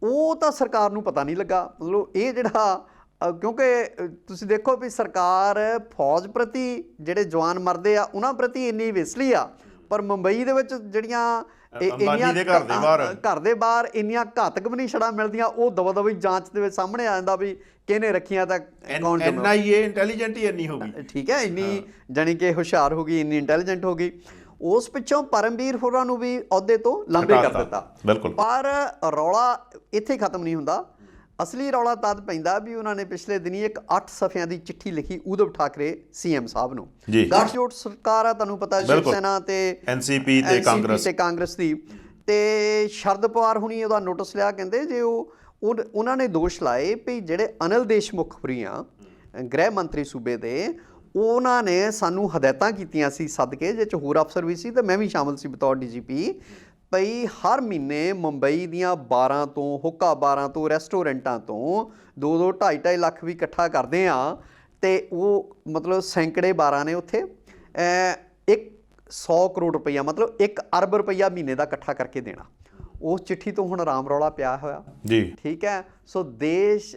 ਉਹ ਤਾਂ ਸਰਕਾਰ ਨੂੰ ਪਤਾ ਨਹੀਂ ਲੱਗਾ। ਮਤਲਬ ਇਹ ਜਿਹੜਾ ਕਿਉਂਕਿ ਤੁਸੀਂ ਦੇਖੋ ਵੀ ਸਰਕਾਰ ਫੌਜ ਪ੍ਰਤੀ ਜਿਹੜੇ ਜਵਾਨ ਮਰਦੇ ਆ ਉਹਨਾਂ ਪ੍ਰਤੀ ਇੰਨੀ ਵਿਸਲੀ ਆ, ਪਰ ਮੁੰਬਈ ਦੇ ਵਿੱਚ ਜਿਹੜੀਆਂ ਅੰਬਾਨੀ ਦੇ ਘਰ ਦੇ ਬਾਹਰ ਘਰ ਦੇ ਬਾਹਰ ਇੰਨੀਆਂ ਘਾਤਕ ਵੀ ਨਹੀਂ ਛੜਾਂ ਮਿਲਦੀਆਂ, ਉਹ ਦਵਾ ਦਵੀ ਜਾਂਚ ਦੇ ਵਿੱਚ ਸਾਹਮਣੇ ਆ ਜਾਂਦਾ ਵੀ ਕਿਹਨੇ ਰੱਖੀਆਂ ਤਾਂ ਕੌਣ। NIA ਇੰਟੈਲੀਜੈਂਟ ਹੀ ਇੰਨੀ ਹੋ ਗਈ, ਠੀਕ ਹੈ, ਇੰਨੀ ਜਾਣੀ ਕਿ ਹੁਸ਼ਿਆਰ ਹੋ ਗਈ, ਇੰਨੀ ਇੰਟੈਲੀਜੈਂਟ ਹੋ ਗਈ। ਉਸ ਪਿੱਛੋਂ ਪਰਮਵੀਰ ਹੋਰਾਂ ਨੂੰ ਵੀ ਅਹੁਦੇ ਤੋਂ ਲਾਂਭੇ ਕਰ ਦਿੱਤਾ। ਬਿਲਕੁਲ। ਪਰ ਰੌਲਾ ਇੱਥੇ ਖਤਮ ਨਹੀਂ ਹੁੰਦਾ। ਅਸਲੀ ਰੌਲਾ ਤਦ ਪੈਂਦਾ ਵੀ ਉਹਨਾਂ ਨੇ ਪਿਛਲੇ ਦਿਨੀ ਇੱਕ 8 ਸਫ਼ਿਆਂ ਦੀ ਚਿੱਠੀ ਲਿਖੀ ਉਧਵ ਠਾਕਰੇ CM ਸਾਹਿਬ ਨੂੰ। ਗੱਠਜੋੜ ਸਰਕਾਰ ਆ, ਤੁਹਾਨੂੰ ਪਤਾ, ਸ਼ਿਵ ਸੈਨਾ ਤੇ NCP ਤੇ ਕਾਂਗਰਸ ਦੀ, ਤੇ ਸ਼ਰਦ ਪਵਾਰ ਹੁਣੀ ਉਹਦਾ ਨੋਟਿਸ ਲਿਆ। ਕਹਿੰਦੇ ਜੇ ਉਹਨਾਂ ਨੇ ਦੋਸ਼ ਲਾਏ ਵੀ ਜਿਹੜੇ ਅਨਿਲ ਦੇਸ਼ਮੁਖ ਹੋਰੀ ਆ ਗ੍ਰਹਿ ਮੰਤਰੀ ਸੂਬੇ ਦੇ, ਉਹਨਾਂ ਨੇ ਸਾਨੂੰ ਹਦਾਇਤਾਂ ਕੀਤੀਆਂ ਸੀ ਸਦਕੇ, ਜੇ 'ਚ ਹੋਰ ਅਫਸਰ ਵੀ ਸੀ ਤੇ ਮੈਂ ਵੀ ਸ਼ਾਮਲ ਸੀ ਬਤੌਰ DGP, ਭਈ ਹਰ ਮਹੀਨੇ ਮੁੰਬਈ ਦੀਆਂ ਬਾਰਾਂ ਤੋਂ ਹੁੱਕਾ ਬਾਰਾਂ ਤੋਂ ਰੈਸਟੋਰੈਂਟਾਂ ਤੋਂ 2-2 2.5 ਲੱਖ ਵੀ ਇਕੱਠਾ ਕਰਦੇ ਆ, ਤੇ ਉਹ ਮਤਲਬ ਸੈਂਕੜੇ ਬਾਰਾਂ ਨੇ ਉੱਥੇ 100 ਕਰੋੜ ਰੁਪਈਆ ਮਤਲਬ 1 ਅਰਬ ਰੁਪਈਆ ਮਹੀਨੇ ਦਾ ਇਕੱਠਾ ਕਰਕੇ ਦੇਣਾ। ਉਸ ਚਿੱਠੀ ਤੋਂ ਹੁਣ ਰਾਮ ਰੌਲਾ ਪਿਆ ਹੋਇਆ ਜੀ, ਠੀਕ ਹੈ। ਸੋ ਦੇਸ਼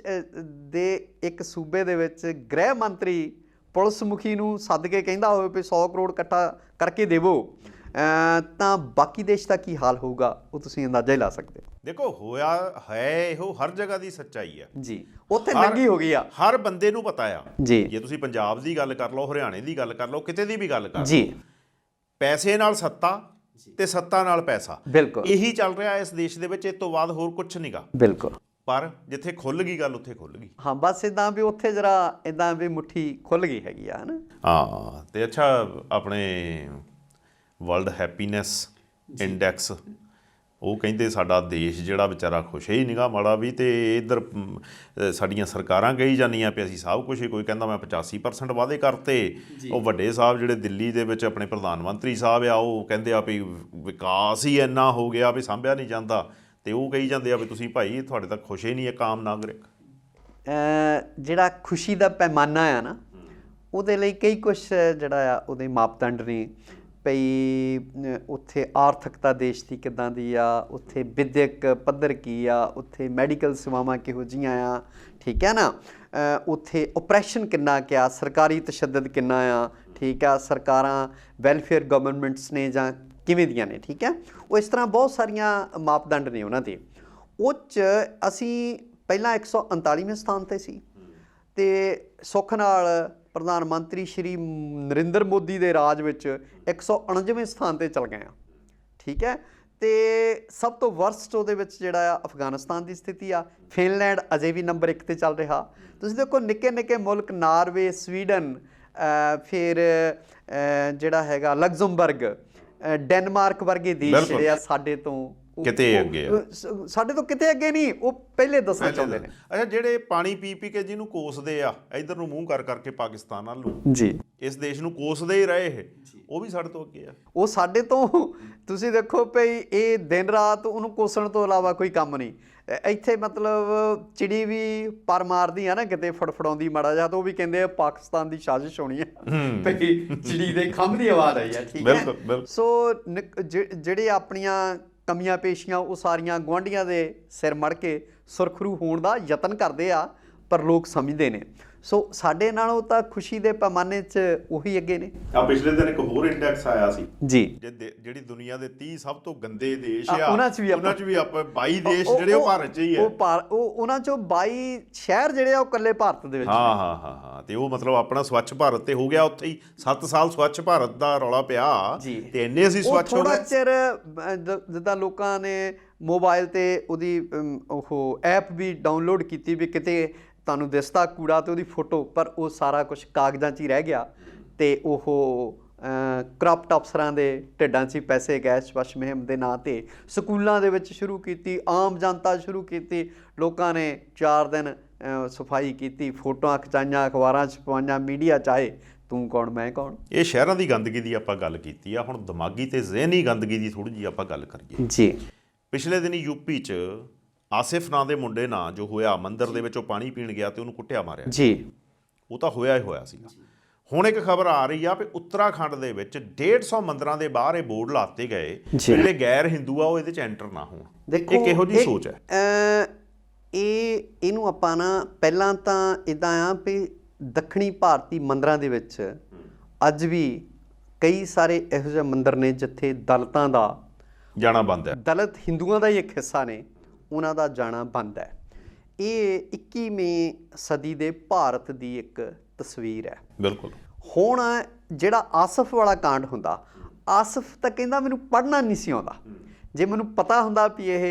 ਦੇ ਇੱਕ ਸੂਬੇ ਦੇ ਵਿੱਚ ਗ੍ਰਹਿ ਮੰਤਰੀ ਪੁਲਿਸ ਮੁਖੀ ਨੂੰ ਸੱਦ ਕੇ ਕਹਿੰਦਾ ਹੋਵੇ ਵੀ 100 ਕਰੋੜ ਇਕੱਠਾ ਕਰਕੇ ਦੇਵੋ, ਤਾਂ ਬਾਕੀ ਦੇਸ਼ ਦਾ ਕੀ ਹਾਲ ਹੋਊਗਾ ਉਹ ਤੁਸੀਂ ਅੰਦਾਜ਼ਾ ਹੀ ਲਾ ਸਕਦੇ ਹੋ। ਦੇਖੋ, ਹੋਇਆ ਹੈ ਇਹੋ ਹਰ ਜਗ੍ਹਾ ਦੀ ਸੱਚਾਈ ਆ ਜੀ, ਉੱਥੇ ਮਹਿੰਗੀ ਹੋ ਗਈ ਆ, ਹਰ ਬੰਦੇ ਨੂੰ ਪਤਾ ਆ ਜੀ। ਜੇ ਤੁਸੀਂ ਪੰਜਾਬ ਦੀ ਗੱਲ ਕਰ ਲਓ, ਹਰਿਆਣੇ ਦੀ ਗੱਲ ਕਰ ਲਓ, ਕਿਤੇ ਦੀ ਵੀ ਗੱਲ ਕਰ ਲਓ, ਜੀ, ਪੈਸੇ ਨਾਲ ਸੱਤਾ ਤੇ ਸੱਤਾ ਨਾਲ ਪੈਸਾ, ਬਿਲਕੁਲ ਇਹੀ ਚੱਲ ਰਿਹਾ ਇਸ ਦੇਸ਼ ਦੇ ਵਿੱਚ। ਇਸ ਤੋਂ ਬਾਅਦ ਹੋਰ ਕੁਝ ਨਹੀਂਗਾ। ਬਿਲਕੁਲ। ਪਰ ਜਿੱਥੇ ਖੁੱਲ ਗਈ ਗੱਲ ਉੱਥੇ ਖੁੱਲ ਗਈ। ਹਾਂ, ਬਸ ਇਦਾਂ ਵੀ ਉੱਥੇ ਜਰਾ ਇਦਾਂ ਵੀ ਮੁੱਠੀ ਖੁੱਲ ਗਈ ਹੈਗੀ ਆ, ਹਨਾ। ਹਾਂ, ਤੇ ਅੱਛਾ, ਆਪਣੇ ਵਰਲਡ ਹੈਪੀਨੈਸ ਇੰਡੈਕਸ, ਉਹ ਕਹਿੰਦੇ ਸਾਡਾ ਦੇਸ਼ ਜਿਹੜਾ ਵਿਚਾਰਾ ਖੁਸ਼ ਹੀ ਨਹੀਂਗਾ ਮਾੜਾ ਵੀ, ਤੇ ਇੱਧਰ ਸਾਡੀਆਂ ਸਰਕਾਰਾਂ ਕਹੀ ਜਾਂਦੀਆਂ ਵੀ ਅਸੀਂ ਸਭ ਕੁਛ ਹੀ, ਕੋਈ ਕਹਿੰਦਾ ਮੈਂ 85% ਵਾਅਦੇ ਕਰਤੇ। ਉਹ ਵੱਡੇ ਸਾਹਿਬ ਜਿਹੜੇ ਦਿੱਲੀ ਦੇ ਵਿੱਚ ਆਪਣੇ ਪ੍ਰਧਾਨ ਮੰਤਰੀ ਸਾਹਿਬ ਆ, ਉਹ ਕਹਿੰਦੇ ਆ ਵੀ ਵਿਕਾਸ ਹੀ ਇੰਨਾ ਹੋ ਗਿਆ ਵੀ ਸਾਂਭਿਆ ਨਹੀਂ ਜਾਂਦਾ, ਤੇ ਉਹ ਕਹੀ ਜਾਂਦੇ ਆ ਵੀ ਤੁਸੀਂ ਭਾਈ ਤੁਹਾਡੇ ਤਾਂ ਖੁਸ਼ ਹੀ ਨਹੀਂ ਇੱਕ ਆਮ ਨਾਗਰਿਕ। ਜਿਹੜਾ ਖੁਸ਼ੀ ਦਾ ਪੈਮਾਨਾ ਆ ਨਾ, ਉਹਦੇ ਲਈ ਕਈ ਕੁਛ ਜਿਹੜਾ ਆ ਉਹਦੇ ਮਾਪਦੰਡ ਨੇ। ਭਈ ਉੱਥੇ ਆਰਥਿਕਤਾ ਦੇਸ਼ ਦੀ ਕਿੱਦਾਂ ਦੀ ਆ, ਉੱਥੇ ਵਿਦਿਅਕ ਪੱਧਰ ਕੀ ਆ, ਉੱਥੇ ਮੈਡੀਕਲ ਸੇਵਾਵਾਂ ਕਿਹੋ ਜਿਹੀਆਂ ਆ, ਠੀਕ ਹੈ ਨਾ, ਉੱਥੇ ਓਪਰੇਸ਼ਨ ਕਿੰਨਾ ਕਿਆ, ਸਰਕਾਰੀ ਤਸ਼ੱਦਦ ਕਿੰਨਾ ਆ, ਠੀਕ ਆ, ਸਰਕਾਰਾਂ ਵੈਲਫੇਅਰ ਗਵਰਨਮੈਂਟਸ ਨੇ ਜਾਂ ਕਿਵੇਂ ਦੀਆਂ ਨੇ, ਠੀਕ ਹੈ। ਉਹ ਇਸ ਤਰ੍ਹਾਂ ਬਹੁਤ ਸਾਰੀਆਂ ਮਾਪਦੰਡ ਨੇ ਉਹਨਾਂ ਦੇ। ਉਹ 'ਚ ਅਸੀਂ ਪਹਿਲਾਂ 139ਵੇਂ ਸਥਾਨ 'ਤੇ ਸੀ, ਤੇ ਸੁੱਖ ਨਾਲ ਪ੍ਰਧਾਨ ਮੰਤਰੀ ਸ਼੍ਰੀ ਨਰਿੰਦਰ ਮੋਦੀ ਦੇ ਰਾਜ ਵਿੱਚ 149ਵੇਂ ਸਥਾਨ 'ਤੇ ਚਲ ਗਏ ਹਾਂ, ਠੀਕ ਹੈ। ਤੇ ਸਭ ਤੋਂ ਵਰਸਟ ਉਹਦੇ ਵਿੱਚ ਜਿਹੜਾ ਆ ਅਫਗਾਨਿਸਤਾਨ ਦੀ ਸਥਿਤੀ ਆ। ਫਿਨਲੈਂਡ ਅਜੇ ਵੀ ਨੰਬਰ 1 'ਤੇ ਚੱਲ ਰਿਹਾ। ਤੁਸੀਂ ਦੇਖੋ, ਨਿੱਕੇ ਨਿੱਕੇ ਮੁਲਕ ਨਾਰਵੇ, ਸਵੀਡਨ, ਫਿਰ ਜਿਹੜਾ ਹੈਗਾ ਲਗਜ਼ਮਬਰਗ, ਡੈਨਮਾਰਕ ਵਰਗੇ ਦੇਸ਼ ਜਿਹੜੇ ਆ ਸਾਡੇ ਤੋਂ ਕਿਤੇ ਅੱਗੇ ਆ, ਸਾਡੇ ਤੋਂ ਕਿਤੇ ਅੱਗੇ ਨਹੀਂ, ਉਹ ਪਹਿਲੇ ਦੱਸਣਾ ਚਾਹੁੰਦੇ ਨੇ। ਅੱਛਾ, ਜਿਹੜੇ ਪਾਣੀ ਪੀ ਪੀ ਕੇ ਜਿਹਨੂੰ ਕੋਸਦੇ ਆ ਇੱਧਰ ਨੂੰ ਮੂੰਹ ਕਰ ਕਰਕੇ ਪਾਕਿਸਤਾਨ ਵੱਲ ਨੂੰ, ਜੀ, ਇਸ ਦੇਸ਼ ਨੂੰ ਕੋਸਦੇ ਹੀ ਰਹੇ ਇਹ, ਉਹ ਵੀ ਸਾਡੇ ਤੋਂ ਅੱਗੇ ਆ। ਉਹ ਸਾਡੇ ਤੋਂ, ਤੁਸੀਂ ਦੇਖੋ ਭਈ ਇਹ ਦਿਨ ਰਾਤ ਉਹਨੂੰ ਕੋਸਣ ਤੋਂ ਇਲਾਵਾ ਕੋਈ ਕੰਮ ਨਹੀਂ। ਇੱਥੇ ਮਤਲਬ ਚਿੜੀ ਵੀ ਪਰ ਮਾਰਦੀ ਆ ਨਾ ਕਿਤੇ, ਫੜਫੜਾਉਂਦੀ ਮਾੜਾ ਜਿਹਾ, ਤਾਂ ਉਹ ਵੀ ਕਹਿੰਦੇ ਆ ਪਾਕਿਸਤਾਨ ਦੀ ਸਾਜ਼ਿਸ਼ ਹੋਣੀ ਆ, ਭਈ ਚਿੜੀ ਦੇ ਖੰਭ ਦੀ ਆਵਾਜ਼ ਆਈ ਆ, ਠੀਕ ਹੈ। ਸੋ ਜਿਹੜੇ ਆਪਣੀਆਂ ਕਮੀਆਂ ਪੇਸ਼ੀਆਂ ਉਹ ਸਾਰੀਆਂ ਗੁਆਂਢੀਆਂ ਦੇ ਸਿਰ ਮੜ ਕੇ ਸੁਰਖਰੂ ਹੋਣ ਦਾ ਯਤਨ ਕਰਦੇ ਆ, ਪਰ ਲੋਕ ਸਮਝਦੇ ਨੇ। ਸੋ ਸਾਡੇ ਨਾਲੋਂ ਤਾਂ ਖੁਸ਼ੀ ਦੇ ਪੈਮਾਨੇ 'ਚ ਉਹੀ ਅੱਗੇ ਨੇ। ਪਿਛਲੇ ਦਿਨ ਇੱਕ ਹੋਰ ਇੰਡੈਕਸ ਆਇਆ ਸੀ ਜੀ, ਜਿਹੜੀ ਦੁਨੀਆ ਦੇ 30 ਸਭ ਤੋਂ ਗੰਦੇ ਦੇਸ਼ ਆ, ਉਹਨਾਂ 'ਚ ਵੀ ਆਪਾਂ 22 ਦੇਸ਼ ਜਿਹੜੇ ਉਹ ਭਾਰਤ 'ਚ ਹੀ ਆ। ਉਹਨਾਂ 'ਚੋਂ 22 ਸ਼ਹਿਰ ਜਿਹੜੇ ਆ ਉਹ ਇਕੱਲੇ ਭਾਰਤ ਦੇ ਵਿੱਚ। ਹਾਂ, ਤੇ ਉਹ ਮਤਲਬ ਆਪਣਾ ਸਵੱਛ ਭਾਰਤ ਤੇ ਹੋ ਗਿਆ ਉੱਥੇ ਹੀ 7 ਸਾਲ ਸਵੱਛ ਭਾਰਤ ਦਾ ਰੌਲਾ ਪਿਆ, ਤੇ ਇੰਨੇ ਅਸੀਂ ਸਵੱਛ ਹੋ ਗਏ। ਥੋੜਾ ਚਿਰ ਜਿੱਦਾਂ ਲੋਕਾਂ ਨੇ ਮੋਬਾਈਲ ਤੇ ਉਹਦੀ ਉਹ ਐਪ ਵੀ ਡਾਊਨਲੋਡ ਕੀਤੀ ਵੀ ਕਿਤੇ ਤੁਹਾਨੂੰ ਦਿਸਦਾ ਕੂੜਾ ਤੇ ਉਹਦੀ ਫੋਟੋ, ਪਰ ਉਹ ਸਾਰਾ ਕੁਛ ਕਾਗਜ਼ਾਂ 'ਚ ਹੀ ਰਹਿ ਗਿਆ, ਤੇ ਉਹ ਕਰਪਟ ਅਫਸਰਾਂ ਦੇ ਢਿੱਡਾਂ 'ਚ ਹੀ ਪੈਸੇ ਗਏ ਸਵੱਛ ਮੁਹਿੰਮ ਦੇ ਨਾਂ 'ਤੇ। ਸਕੂਲਾਂ ਦੇ ਵਿੱਚ ਸ਼ੁਰੂ ਕੀਤੀ, ਆਮ ਜਨਤਾ ਸ਼ੁਰੂ ਕੀਤੀ, ਲੋਕਾਂ ਨੇ 4 ਦਿਨ ਸਫਾਈ ਕੀਤੀ, ਫੋਟੋਆਂ ਖਿਚਾਈਆਂ, ਅਖਬਾਰਾਂ 'ਚ ਪਵਾਈਆਂ, ਮੀਡੀਆ 'ਚ ਆਏ, ਤੂੰ ਕੌਣ ਮੈਂ ਕੌਣ। ਇਹ ਸ਼ਹਿਰਾਂ ਦੀ ਗੰਦਗੀ ਦੀ ਆਪਾਂ ਗੱਲ ਕੀਤੀ ਆ, ਹੁਣ ਦਿਮਾਗੀ ਤੇ ਜ਼ਿਹਨੀ ਗੰਦਗੀ ਦੀ ਥੋੜ੍ਹੀ ਜਿਹੀ ਆਪਾਂ ਗੱਲ ਕਰੀਏ। ਜੀ, ਪਿਛਲੇ ਦਿਨੀ ਯੂਪੀ 'ਚ ਆਸਿਫ ਨਾਂ ਦੇ ਮੁੰਡੇ ਨਾਲ ਜੋ ਹੋਇਆ, ਮੰਦਿਰ ਦੇ ਵਿੱਚ ਉਹ ਪਾਣੀ ਪੀਣ ਗਿਆ ਤੇ ਉਹਨੂੰ ਕੁੱਟਿਆ ਮਾਰਿਆ ਜੀ, ਉਹ ਤਾਂ ਹੋਇਆ ਹੀ ਹੋਇਆ ਸੀਗਾ। ਹੁਣ ਇੱਕ ਖਬਰ ਆ ਰਹੀ ਆ ਵੀ ਉੱਤਰਾਖੰਡ ਦੇ ਵਿੱਚ 150 ਮੰਦਿਰਾਂ ਦੇ ਬਾਹਰ ਇਹ ਬੋਰਡ ਲਾਤੇ ਗਏ, ਜਿਹੜੇ ਗੈਰ ਹਿੰਦੂ ਆ ਉਹ ਇਹਦੇ 'ਚ ਐਂਟਰ ਨਾ ਹੋਣ। ਇਹ ਕਿਹੋ ਜਿਹੀ ਸੋਚ ਹੈ? ਇਹਨੂੰ ਆਪਾਂ ਨਾ ਪਹਿਲਾਂ ਤਾਂ ਇੱਦਾਂ ਆ ਵੀ ਦੱਖਣੀ ਭਾਰਤੀ ਮੰਦਿਰਾਂ ਦੇ ਵਿੱਚ ਅੱਜ ਵੀ ਕਈ ਸਾਰੇ ਇਹੋ ਜਿਹੇ ਮੰਦਿਰ ਨੇ ਜਿੱਥੇ ਦਲਿਤਾਂ ਦਾ ਜਾਣਾ ਬੰਦ ਹੈ। ਦਲਿਤ ਹਿੰਦੂਆਂ ਦਾ ਹੀ ਇੱਕ ਹਿੱਸਾ ਨੇ, ਉਹਨਾਂ ਦਾ ਜਾਣਾ ਬੰਦ ਹੈ। ਇਹ 21ਵੀਂ ਸਦੀ ਦੇ ਭਾਰਤ ਦੀ ਇੱਕ ਤਸਵੀਰ ਹੈ। ਬਿਲਕੁਲ। ਹੁਣ ਜਿਹੜਾ ਆਸਫ ਵਾਲਾ ਕਾਂਡ ਹੁੰਦਾ, ਆਸਫ ਤਾਂ ਕਹਿੰਦਾ ਮੈਨੂੰ ਪੜ੍ਹਨਾ ਨਹੀਂ ਸੀ ਆਉਂਦਾ, ਜੇ ਮੈਨੂੰ ਪਤਾ ਹੁੰਦਾ ਵੀ ਇਹ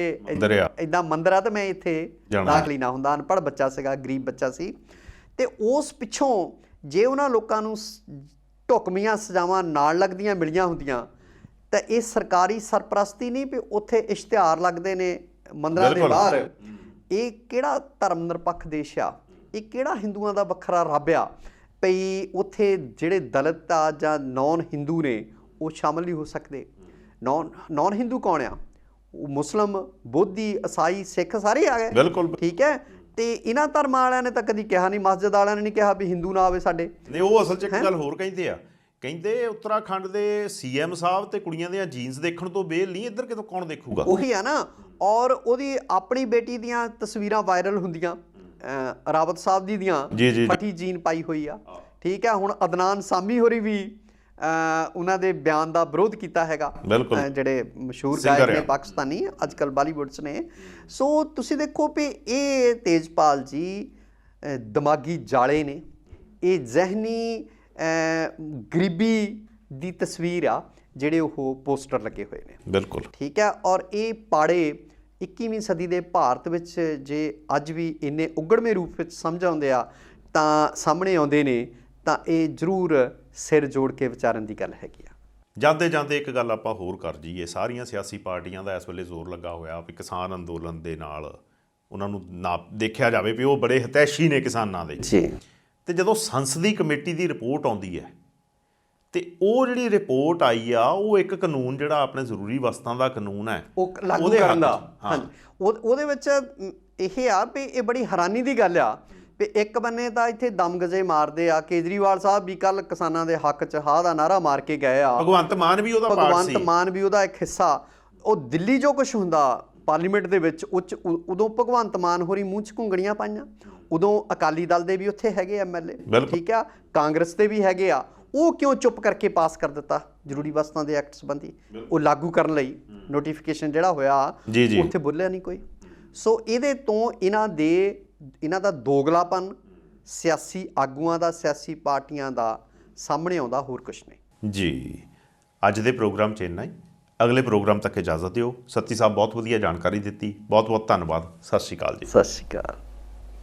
ਇੱਦਾਂ ਮੰਦਰ ਆ ਤਾਂ ਮੈਂ ਇੱਥੇ ਦਾਖਲ ਹੀ ਨਾ ਹੁੰਦਾ। ਅਨਪੜ੍ਹ ਬੱਚਾ ਸੀਗਾ, ਗਰੀਬ ਬੱਚਾ ਸੀ। ਅਤੇ ਉਸ ਪਿੱਛੋਂ ਜੇ ਉਹਨਾਂ ਲੋਕਾਂ ਨੂੰ ਢੁਕਵੀਆਂ ਸਜ਼ਾਵਾਂ ਨਾਲ ਲੱਗਦੀਆਂ ਮਿਲੀਆਂ ਹੁੰਦੀਆਂ ਤਾਂ ਇਹ ਸਰਕਾਰੀ ਸਰਪ੍ਰਸਤੀ ਨਹੀਂ ਵੀ ਉੱਥੇ ਇਸ਼ਤਿਹਾਰ ਲੱਗਦੇ ਨੇ ਮੰਦਰਾਂ ਦੇ ਬਾਹਰ। ਇਹ ਕਿਹੜਾ ਧਰਮ ਨਿਰਪੱਖ ਦੇਸ਼ ਆ? ਇਹ ਕਿਹੜਾ ਹਿੰਦੂਆਂ ਦਾ ਵੱਖਰਾ ਰੱਬ ਆ ਭਈ ਉੱਥੇ ਜਿਹੜੇ ਦਲਿਤ ਆ ਜਾਂ ਨੌਨ ਹਿੰਦੂ ਨੇ ਉਹ ਸ਼ਾਮਲ ਨਹੀਂ ਹੋ ਸਕਦੇ? ਨੌਨ ਹਿੰਦੂ ਕੌਣ ਆ? ਉਹ ਮੁਸਲਿਮ, ਬੋਧੀ, ਈਸਾਈ, ਸਿੱਖ ਸਾਰੇ ਆ ਗਏ। ਬਿਲਕੁਲ ਠੀਕ ਹੈ। ਤੇ ਇਹਨਾਂ ਧਰਮਾਂ ਵਾਲਿਆਂ ਨੇ ਤਾਂ ਕਦੀ ਕਿਹਾ ਨਹੀਂ, ਮਸਜਿਦ ਵਾਲਿਆਂ ਨੇ ਨਹੀਂ ਕਿਹਾ ਵੀ ਹਿੰਦੂ ਨਾ ਆਵੇ ਸਾਡੇ। ਨਹੀਂ, ਉਹ ਅਸਲ 'ਚ ਇੱਕ ਗੱਲ ਹੋਰ ਕਹਿੰਦੇ ਆ, ਕਹਿੰਦੇ ਉੱਤਰਾਖੰਡ ਦੇ CM ਸਾਹਿਬ ਤੇ ਕੁੜੀਆਂ ਦੀਆਂ ਜੀਨਸ ਦੇਖਣ ਤੋਂ ਬੇਲ ਨਹੀਂ, ਇੱਧਰ ਕਿਤੋਂ ਕੌਣ ਦੇਖੂਗਾ? ਉਹੀ ਆ ਨਾ। ਔਰ ਉਹਦੀ ਆਪਣੀ ਬੇਟੀ ਦੀਆਂ ਤਸਵੀਰਾਂ ਵਾਇਰਲ ਹੁੰਦੀਆਂ, ਰਾਵਤ ਸਾਹਿਬ ਜੀ ਦੀਆਂ, ਫਟੀ ਜੀਨ ਪਾਈ ਹੋਈ ਆ। ਠੀਕ ਹੈ। ਹੁਣ ਅਦਨਾਨ ਸਾਮੀ ਹੋਰੀ ਵੀ ਉਹਨਾਂ ਦੇ ਬਿਆਨ ਦਾ ਵਿਰੋਧ ਕੀਤਾ ਹੈਗਾ, ਜਿਹੜੇ ਮਸ਼ਹੂਰ ਗਾਇਕ ਨੇ ਪਾਕਿਸਤਾਨੀ, ਅੱਜ ਕੱਲ੍ਹ ਬਾਲੀਵੁੱਡ 'ਚ ਨੇ। ਸੋ ਤੁਸੀਂ ਦੇਖੋ ਵੀ ਇਹ ਤੇਜਪਾਲ ਜੀ ਦਿਮਾਗੀ ਜਾਲੇ ਨੇ, ਇਹ ਜ਼ਹਿਨੀ ਗਰੀਬੀ ਦੀ ਤਸਵੀਰ ਆ ਜਿਹੜੇ ਉਹ ਪੋਸਟਰ ਲੱਗੇ ਹੋਏ ਨੇ। ਬਿਲਕੁਲ ਠੀਕ ਹੈ। ਔਰ ਇਹ ਪਾੜੇ 21ਵੀਂ ਸਦੀ ਦੇ ਭਾਰਤ ਵਿੱਚ ਜੇ ਅੱਜ ਵੀ ਇੰਨੇ ਉਗੜਵੇਂ ਰੂਪ ਵਿੱਚ ਸਮਝ ਆਉਂਦੇ ਆ ਤਾਂ ਸਾਹਮਣੇ ਆਉਂਦੇ ਨੇ, ਤਾਂ ਇਹ ਜ਼ਰੂਰ ਸਿਰ ਜੋੜ ਕੇ ਵਿਚਾਰਨ ਦੀ ਗੱਲ ਹੈਗੀ ਆ। ਜਾਂਦੇ ਜਾਂਦੇ ਇੱਕ ਗੱਲ ਆਪਾਂ ਹੋਰ ਕਰ ਜਾਈਏ, ਸਾਰੀਆਂ ਸਿਆਸੀ ਪਾਰਟੀਆਂ ਦਾ ਇਸ ਵੇਲੇ ਜ਼ੋਰ ਲੱਗਾ ਹੋਇਆ ਵੀ ਕਿਸਾਨ ਅੰਦੋਲਨ ਦੇ ਨਾਲ ਉਹਨਾਂ ਨੂੰ ਨਾ ਦੇਖਿਆ ਜਾਵੇ ਵੀ ਉਹ ਬੜੇ ਹਿਤੈਸ਼ੀ ਨੇ ਕਿਸਾਨਾਂ ਦੇ ਜੀ। ਤੇ ਜਦੋਂ ਸੰਸਦੀ ਕਮੇਟੀ ਦੀ ਰਿਪੋਰਟ ਆਉਂਦੀ ਹੈ ਤੇ ਉਹ ਜਿਹੜੀ ਰਿਪੋਰਟ ਆਈ ਆ, ਉਹ ਇੱਕ ਕਾਨੂੰਨ ਜਿਹੜਾ ਆਪਣੇ ਜ਼ਰੂਰੀ ਵਸਤਾਂ ਦਾ ਕਾਨੂੰਨ ਹੈ ਉਹ ਲਾਗੂ ਕਰਨ ਦਾ। ਹਾਂਜੀ, ਉਹਦੇ ਵਿੱਚ ਇਹ ਆ ਵੀ ਇਹ ਬੜੀ ਹੈਰਾਨੀ ਦੀ ਗੱਲ ਆ ਵੀ ਇੱਕ ਬੰਨੇ ਤਾਂ ਇੱਥੇ ਦਮਗਜੇ ਮਾਰਦੇ ਆ, ਕੇਜਰੀਵਾਲ ਸਾਹਿਬ ਵੀ ਕੱਲ ਕਿਸਾਨਾਂ ਦੇ ਹੱਕ 'ਚ ਹਾਂ ਦਾ ਨਾਅਰਾ ਮਾਰ ਕੇ ਗਏ ਆ, ਭਗਵੰਤ ਮਾਨ ਵੀ ਉਹਦਾ ਭਗਵੰਤ ਮਾਨ ਵੀ ਉਹਦਾ ਇੱਕ ਹਿੱਸਾ। ਉਹ ਦਿੱਲੀ ਜੋ ਕੁਛ ਹੁੰਦਾ ਪਾਰਲੀਮੈਂਟ ਦੇ ਵਿੱਚ, ਉਦੋਂ ਭਗਵੰਤ ਮਾਨ ਹੋਰੀ ਮੂੰਹ 'ਚ ਘੁੰਗਣੀਆਂ ਪਾਈਆਂ, ਉਦੋਂ ਅਕਾਲੀ ਦਲ ਦੇ ਵੀ ਉੱਥੇ ਹੈਗੇ MLA, ਠੀਕ ਆ, ਕਾਂਗਰਸ ਦੇ ਵੀ ਹੈਗੇ ਆ। ਉਹ ਕਿਉਂ ਚੁੱਪ ਕਰਕੇ ਪਾਸ ਕਰ ਦਿੱਤਾ ਜ਼ਰੂਰੀ ਵਸਤਾਂ ਦੇ ਐਕਟ ਸੰਬੰਧੀ? ਉਹ ਲਾਗੂ ਕਰਨ ਲਈ ਨੋਟੀਫਿਕੇਸ਼ਨ ਜਿਹੜਾ ਹੋਇਆ ਉੱਥੇ ਬੋਲਿਆ ਨਹੀਂ ਕੋਈ। ਸੋ ਇਹਦੇ ਤੋਂ ਇਹਨਾਂ ਦਾ ਦੋਗਲਾਪਨ ਸਿਆਸੀ ਆਗੂਆਂ ਦਾ, ਸਿਆਸੀ ਪਾਰਟੀਆਂ ਦਾ ਸਾਹਮਣੇ ਆਉਂਦਾ, ਹੋਰ ਕੁਛ ਨਹੀਂ ਜੀ। ਅੱਜ ਦੇ ਪ੍ਰੋਗਰਾਮ 'ਚ ਇੰਨਾ ਹੀ। ਅਗਲੇ ਪ੍ਰੋਗਰਾਮ ਤੱਕ ਇਜਾਜ਼ਤ ਦਿਓ। ਸੱਤੀ ਸਾਹਿਬ ਬਹੁਤ ਵਧੀਆ ਜਾਣਕਾਰੀ ਦਿੱਤੀ, ਬਹੁਤ ਬਹੁਤ ਧੰਨਵਾਦ। ਸਤਿ ਸ਼੍ਰੀ ਅਕਾਲ ਜੀ। ਸਤਿ ਸ਼੍ਰੀ ਅਕਾਲ।